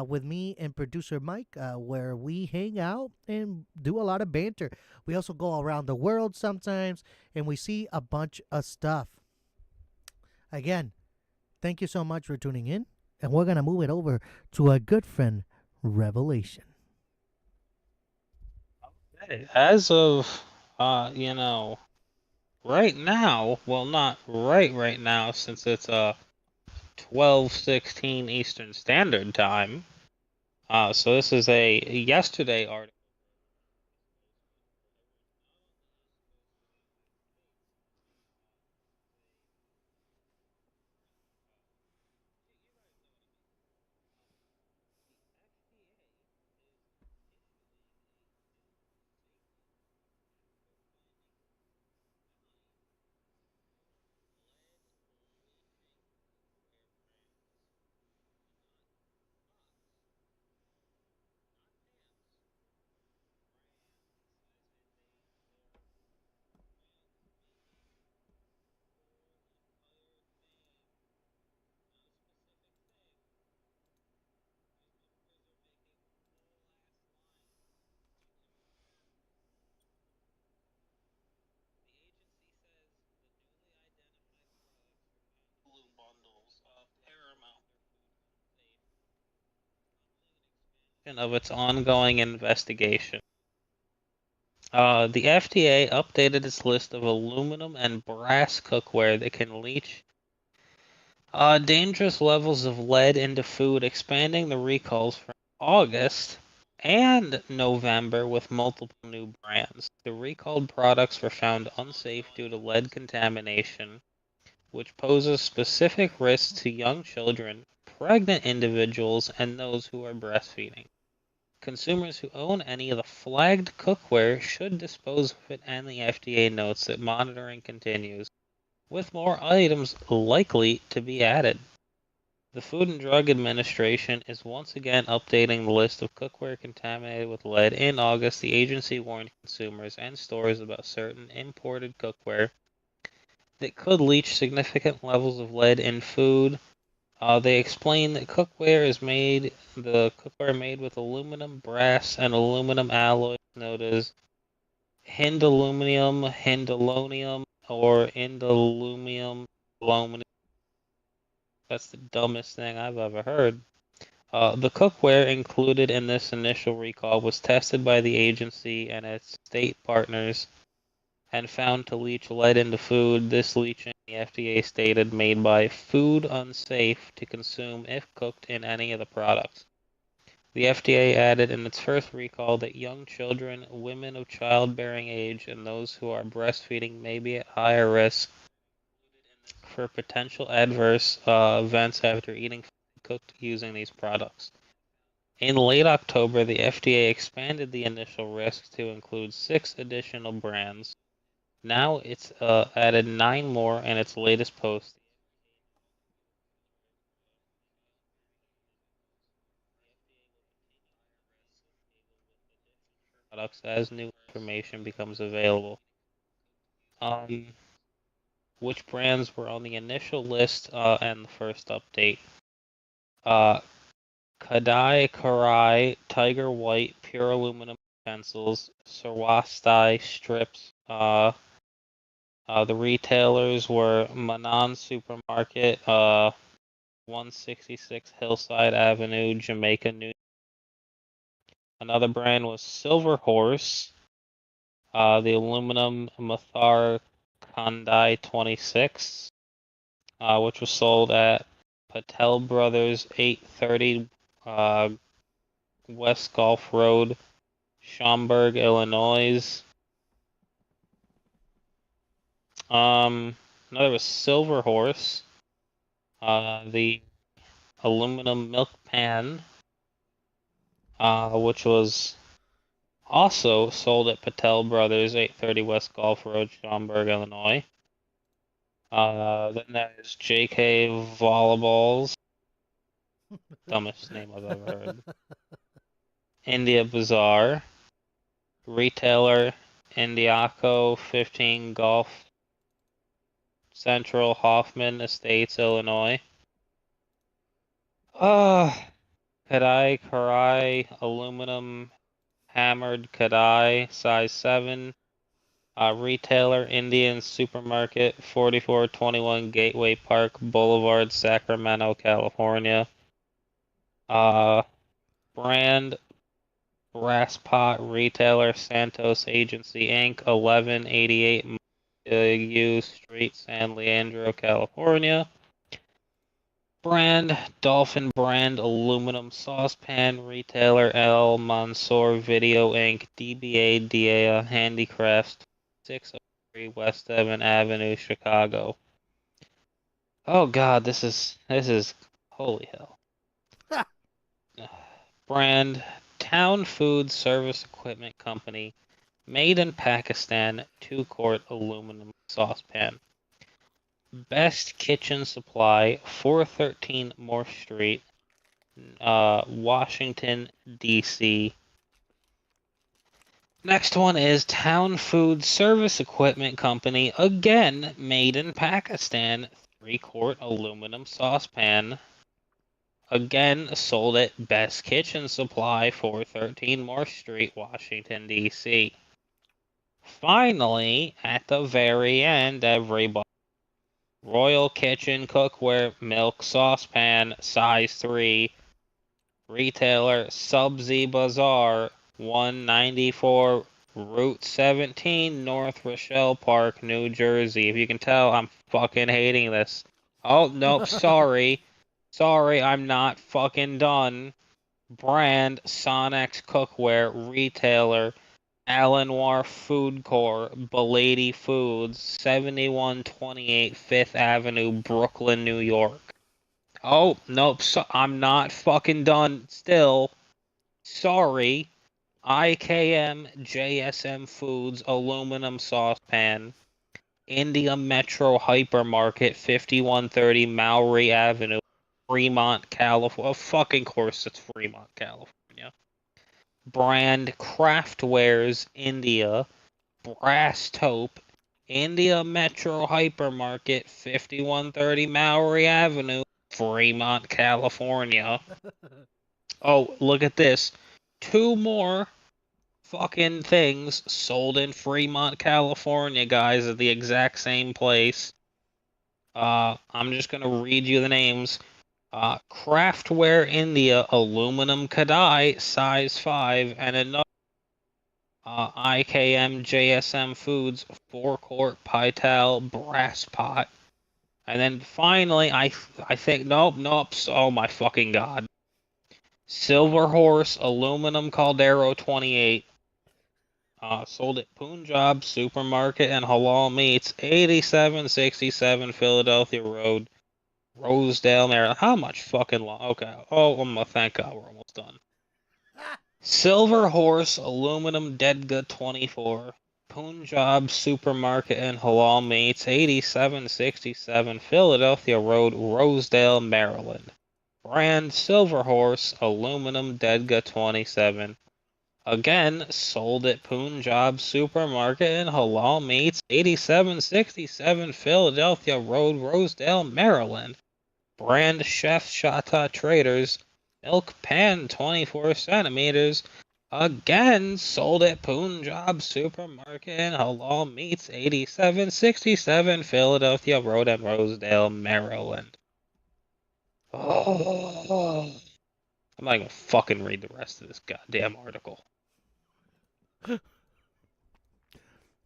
with me and producer Mike, where we hang out and do a lot of banter. We also go around the world sometimes, and we see a bunch of stuff. Again, thank you so much for tuning in, and we're going to move it over to our good friend, Revelation. Okay. As of, right now, well, not right now, since it's 12:16 Eastern Standard Time. So this is a yesterday article. of its ongoing investigation. The FDA updated its list of aluminum and brass cookware that can leach dangerous levels of lead into food, expanding the recalls from August and November with multiple new brands. The recalled products were found unsafe due to lead contamination, which poses specific risks to young children, pregnant individuals, and those who are breastfeeding. Consumers who own any of the flagged cookware should dispose of it, and the FDA notes that monitoring continues, with more items likely to be added. The Food and Drug Administration is once again updating the list of cookware contaminated with lead. In August, the agency warned consumers and stores about certain imported cookware that could leach significant levels of lead in food. They explain that the cookware made with aluminum, brass, and aluminum alloys known as hindalonium, or aluminum. That's the dumbest thing I've ever heard. The cookware included in this initial recall was tested by the agency and its state partners and found to leach lead into food. This leaching, the FDA stated, made by food unsafe to consume if cooked in any of the products. The FDA added in its first recall that young children, women of childbearing age, and those who are breastfeeding may be at higher risk for potential adverse events after eating food cooked using these products. In late October, the FDA expanded the initial risks to include 6 additional brands. Now it's added 9 more in its latest post. Products as new information becomes available. Um, which brands were on the initial list and the first update? Uh, Kadai Karai, Tiger White, Pure Aluminum Pencils, Sarwastai Strips. The retailers were Manan Supermarket, 166 Hillside Avenue, Jamaica, New York. Another brand was Silver Horse, the aluminum Mathar Kandai 26, which was sold at Patel Brothers 830 West Gulf Road, Schaumburg, Illinois. Another was Silver Horse, the aluminum milk pan, which was also sold at Patel Brothers, 830 West Gulf Road, Schaumburg, Illinois. Then there's JK Volleyballs. Dumbest name I've ever heard. India Bazaar. Retailer Indiaco 15 Gulf Central, Hoffman Estates, Illinois. Kadai Karai Aluminum Hammered Kadai, size 7. Retailer Indian Supermarket, 4421 Gateway Park Boulevard, Sacramento, California. Brand Brass Pot Retailer Santos Agency Inc., 1188 U Street, San Leandro, California. Brand Dolphin Brand Aluminum Saucepan Retailer El Mansour Video Inc., DBA DA Handicrafts, 603 West 7th Avenue, Chicago. Oh God, this is holy hell. Brand Town Food Service Equipment Company, made in Pakistan, 2-quart aluminum saucepan. Best Kitchen Supply, 413 Morse Street, Washington, D.C. Next one is Town Food Service Equipment Company, again made in Pakistan, 3-quart aluminum saucepan. Again sold at Best Kitchen Supply, 413 Morse Street, Washington, D.C. Finally, at the very end, everybody, Royal Kitchen Cookware Milk Saucepan, size 3, Retailer Sub-Z Bazaar, 194 Route 17, North Rochelle Park, New Jersey. If you can tell, I'm fucking hating this. Oh, nope, sorry. Sorry, I'm not fucking done. Brand Sonex Cookware. Retailer Allenwar Food Corp. Belady Foods, 7128 Fifth Avenue, Brooklyn, New York. Oh, nope, I'm not fucking done still. Sorry. IKM JSM Foods Aluminum Saucepan. India Metro Hypermarket, 5130 Maury Avenue, Fremont, California. Of fucking course it's Fremont, California. Brand Craftwares India. Brass Taupe. India Metro Hypermarket, 5130 Maury Avenue, Fremont, California. Oh, look at this. Two more fucking things sold in Fremont, California, guys, at the exact same place. I'm just gonna read you the names. Craftware India Aluminum Kadai size 5 and another IKM JSM Foods forecourt Pytal brass pot. And then finally, I think nope. Oh my fucking god! Silver Horse Aluminum Caldero 28. Sold at Punjab Supermarket and Halal Meats, 8767 Philadelphia Road, Rosedale, Maryland. How much fucking long? Okay. Oh, thank God, we're almost done. Silver Horse Aluminum Dedga 24. Punjab Supermarket and Halal Meats, 8767 Philadelphia Road, Rosedale, Maryland. Brand Silver Horse Aluminum Dedga 27. Again, sold at Punjab Supermarket and Halal Meats, 8767 Philadelphia Road, Rosedale, Maryland. Brand Chef Shata Traders, Milk Pan 24 centimeters. Again, sold at Punjab Supermarket and Halal Meats, 8767 Philadelphia Road and Rosedale, Maryland. Oh, I'm not gonna fucking read the rest of this goddamn article.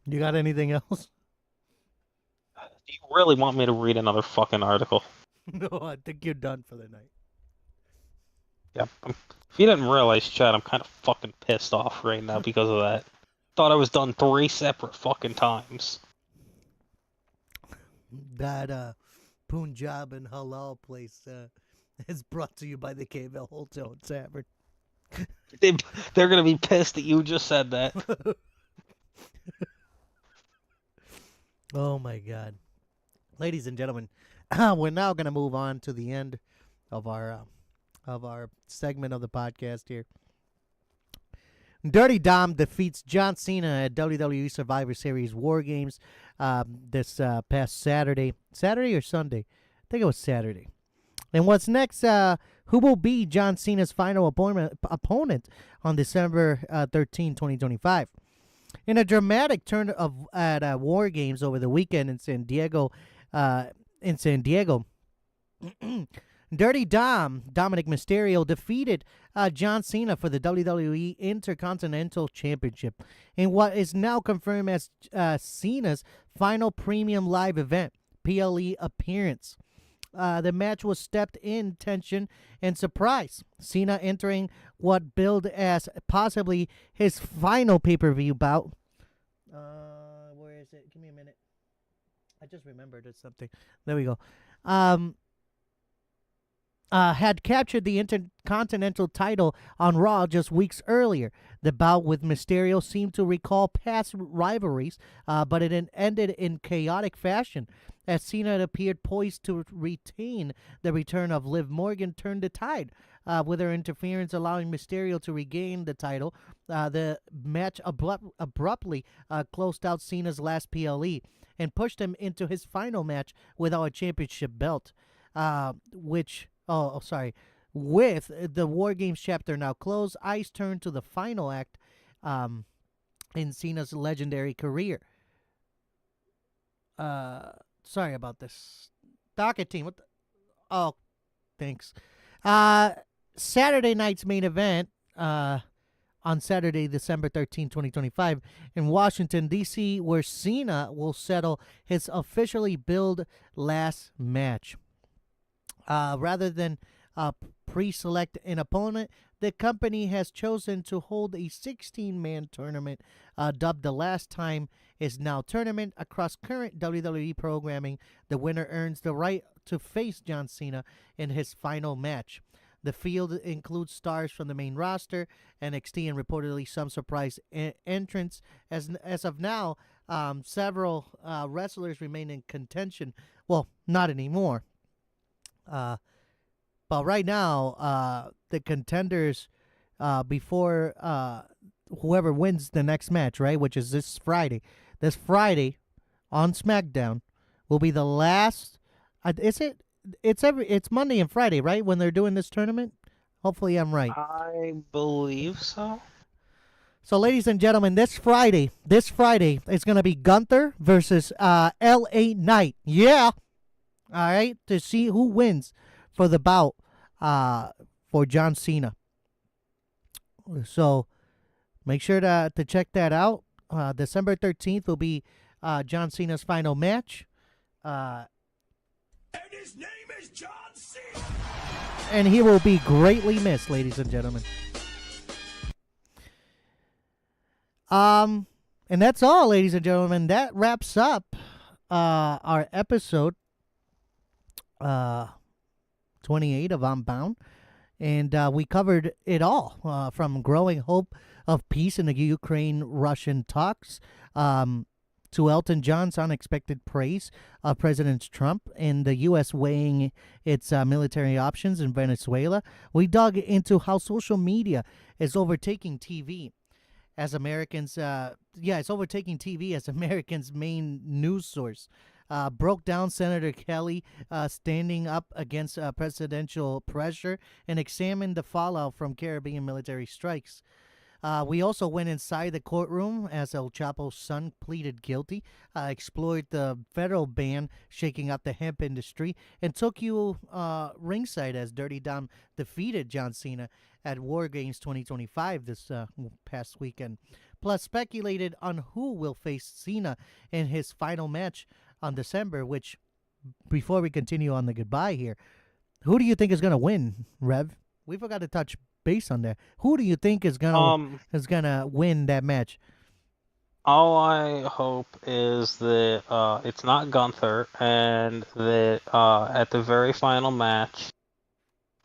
You got anything else? Do you really want me to read another fucking article? No, I think you're done for the night. Yeah. If you didn't realize, Chad, I'm kind of fucking pissed off right now because of that. Thought I was done 3 separate fucking times. That Punjab and Halal place is brought to you by the K-Ville Hotel and Tavern. They're gonna be pissed that you just said that. Oh my God, ladies and gentlemen, we're now gonna move on to the end of our segment of the podcast here. Dirty Dom defeats John Cena at WWE Survivor Series War Games this past Saturday. Saturday or Sunday? I think it was Saturday. And what's next? Who will be John Cena's final opponent on December 13, 2025? In a dramatic turn at War Games over the weekend in San Diego, Dirty Dom, Dominic Mysterio, defeated John Cena for the WWE Intercontinental Championship in what is now confirmed as Cena's final premium live event, PLE appearance. The match was stepped in tension and surprise. Cena entering what billed as possibly his final pay-per-view bout. Where is it? Give me a minute. I just remembered it's something. There we go. Had captured the Intercontinental title on Raw just weeks earlier. The bout with Mysterio seemed to recall past rivalries, but it ended in chaotic fashion. As Cena appeared poised to retain, the return of Liv Morgan turned the tide, with her interference allowing Mysterio to regain the title. The match abruptly closed out Cena's last PLE and pushed him into his final match without a championship belt, With the War Games chapter now closed, eyes turn to the final act in Cena's legendary career. Sorry about this. Docket team. Thanks. Saturday night's main event on Saturday, December 13, 2025, in Washington, D.C., where Cena will settle his officially billed last match. Rather than pre-select an opponent, the company has chosen to hold a 16-man tournament dubbed The Last Time Is Now tournament across current WWE programming. The winner earns the right to face John Cena in his final match. The field includes stars from the main roster, NXT, and reportedly some surprise entrants. As of now, several wrestlers remain in contention. Well, not anymore. But right now, the contenders before whoever wins the next match, right, which is this Friday. This Friday on SmackDown will be the last. Is it? It's Monday and Friday, right, when they're doing this tournament? Hopefully I'm right. I believe so. So, ladies and gentlemen, this Friday is going to be Gunther versus LA Knight. Yeah. All right, to see who wins for the bout for John Cena. So, make sure to check that out. December 13th will be John Cena's final match. And his name is John Cena. And he will be greatly missed, ladies and gentlemen. And that's all, ladies and gentlemen. That wraps up our episode 28 of Unbound. And we covered it all, from growing hope of peace in the Ukraine-Russian talks to Elton John's unexpected praise of President Trump and the U.S. weighing its military options in Venezuela. We dug into how social media is overtaking TV as Americans. It's overtaking TV as Americans' main news source. Broke down Senator Kelly standing up against presidential pressure and examined the fallout from Caribbean military strikes. We also went inside the courtroom as El Chapo's son pleaded guilty, explored the federal ban shaking up the hemp industry, and took you ringside as Dirty Dom defeated John Cena at War Games 2025 this past weekend. Plus, speculated on who will face Cena in his final match on December, which, before we continue on the goodbye here, who do you think is going to win, Rev? We forgot to touch base on that. Who do you think is gonna win that match? All I hope is that it's not Gunther, and that at the very final match,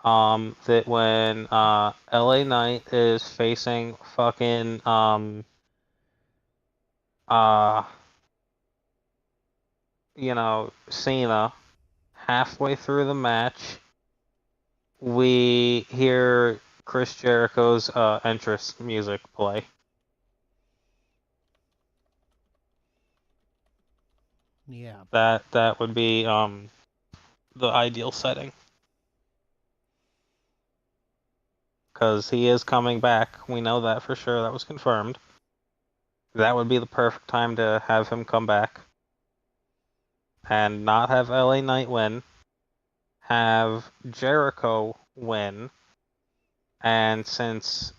that when LA Knight is facing fucking Cena, halfway through the match, we hear Chris Jericho's entrance music play. Yeah. That would be the ideal setting. Because he is coming back. We know that for sure. That was confirmed. That would be the perfect time to have him come back. And not have LA Knight win. Have Jericho win. And since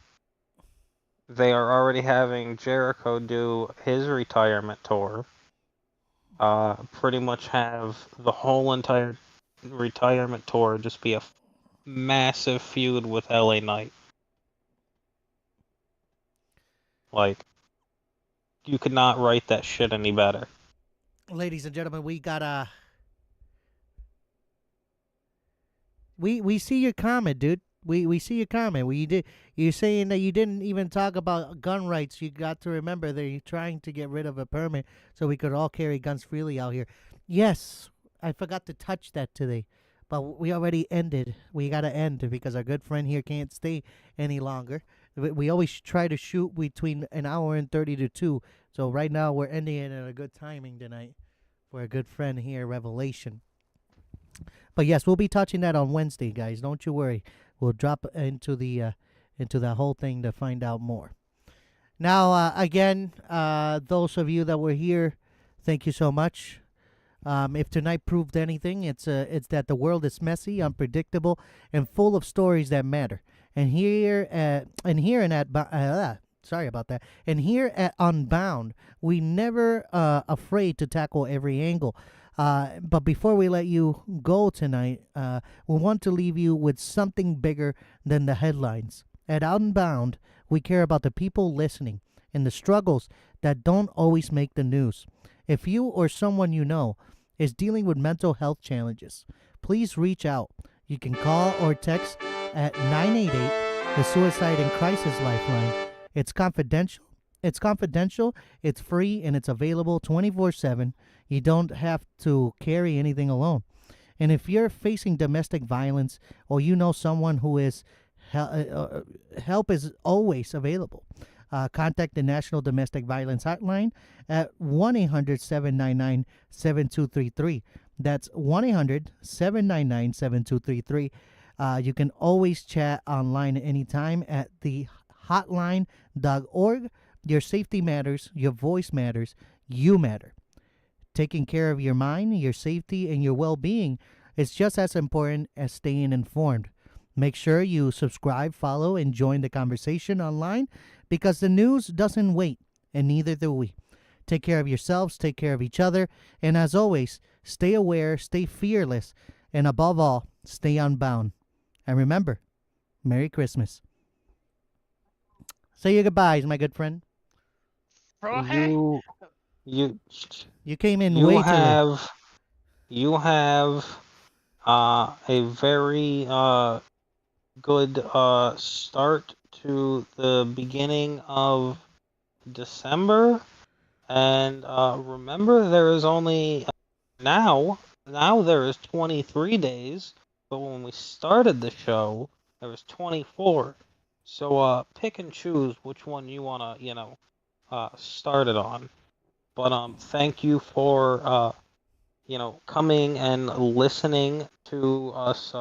they are already having Jericho do his retirement tour, pretty much have the whole entire retirement tour just be a massive feud with LA Knight. Like, you could not write that shit any better. Ladies and gentlemen, we got we see your comment, dude. We see your comment. You're saying that you didn't even talk about gun rights. You got to remember that you're trying to get rid of a permit so we could all carry guns freely out here. Yes, I forgot to touch that today, but we already ended. We got to end because our good friend here can't stay any longer. We always try to shoot between an hour and 30 to 2. So right now we're ending it at a good timing tonight for a good friend here, Revelation. But yes, we'll be touching that on Wednesday, guys. Don't you worry. We'll drop into the whole thing to find out more. Now, again, those of you that were here, thank you so much. If tonight proved anything, it's that the world is messy, unpredictable, and full of stories that matter. And here and at sorry about that. And here at Unbound, we never afraid to tackle every angle. But before we let you go tonight, we want to leave you with something bigger than the headlines. At Unbound, we care about the people listening and the struggles that don't always make the news. If you or someone you know is dealing with mental health challenges, please reach out. You can call or text at 988, the Suicide and Crisis Lifeline. It's confidential. It's free, and it's available 24/7. You don't have to carry anything alone. And if you're facing domestic violence or you know someone who is help is always available. Contact the National Domestic Violence Hotline at 1-800-799-7233. That's 1-800-799-7233. You can always chat online anytime at the hotline.org. Your safety matters. Your voice matters. You matter. Taking care of your mind, your safety, and your well-being is just as important as staying informed. Make sure you subscribe, follow, and join the conversation online because the news doesn't wait, and neither do we. Take care of yourselves, take care of each other, and as always, stay aware, stay fearless, and above all, stay unbound. And remember, Merry Christmas. Say your goodbyes, my good friend. You came in you way too late. have you have a very good start to the beginning of December, and remember there is only now there is 23 days, but when we started the show there was 24. So pick and choose which one you want to start it on. But thank you for coming and listening to us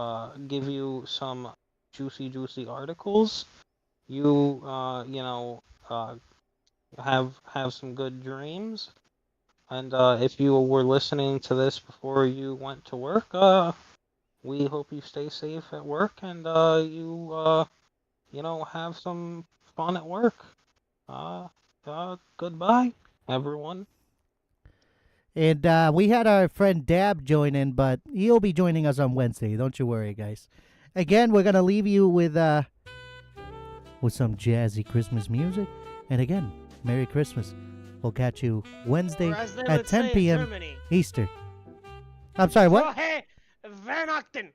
give you some juicy articles. You have some good dreams, and if you were listening to this before you went to work, we hope you stay safe at work, and you have some fun at work. Goodbye, everyone. And we had our friend Dab join in, but he'll be joining us on Wednesday. Don't you worry, guys. Again, we're gonna leave you with some jazzy Christmas music. And again, Merry Christmas. We'll catch you Wednesday at 10 p.m. Eastern. I'm sorry, what? Weihnachten.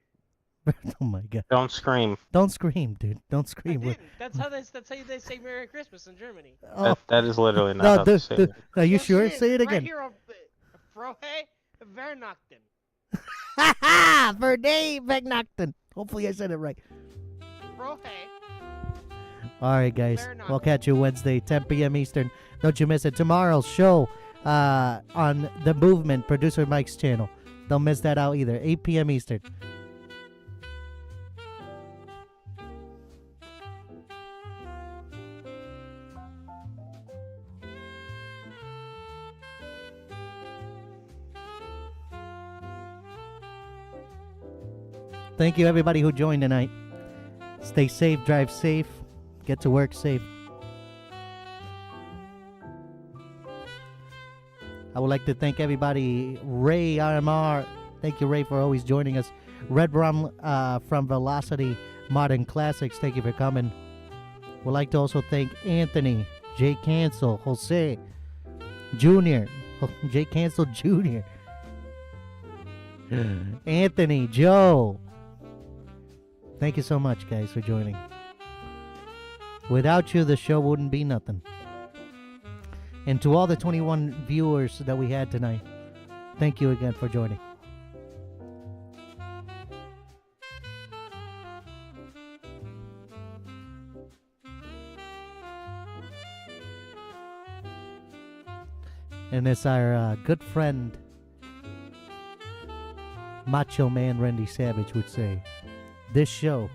Oh my God! Don't scream. Don't scream, dude. Don't scream. That's how they say Merry Christmas in Germany. Oh, That is literally not no, how to say it. are you Well, sure? shit, Say it again. Right here, Frohe Weihnachten. Ha ha! For Dave Magnachten. Hopefully I said it right. Frohe. All right, guys. Weihnachten. We'll catch you Wednesday, 10 p.m. Eastern. Don't you miss it. Tomorrow's show on The Movement, Producer Mike's channel. Don't miss that out either. 8 p.m. Eastern. Thank you, everybody who joined tonight. Stay safe, drive safe, get to work safe. I would like to thank everybody. Ray RMR, thank you, Ray, for always joining us. Red Rum from Velocity Modern Classics, thank you for coming. Would like to also thank Anthony, Jay Cancel, Jose Jr., Jay Cancel Jr., Anthony, Joe. Thank you so much, guys, for joining. Without you, the show wouldn't be nothing. And to all the 21 viewers that we had tonight, thank you again for joining. And as our good friend, Macho Man Randy Savage would say, this show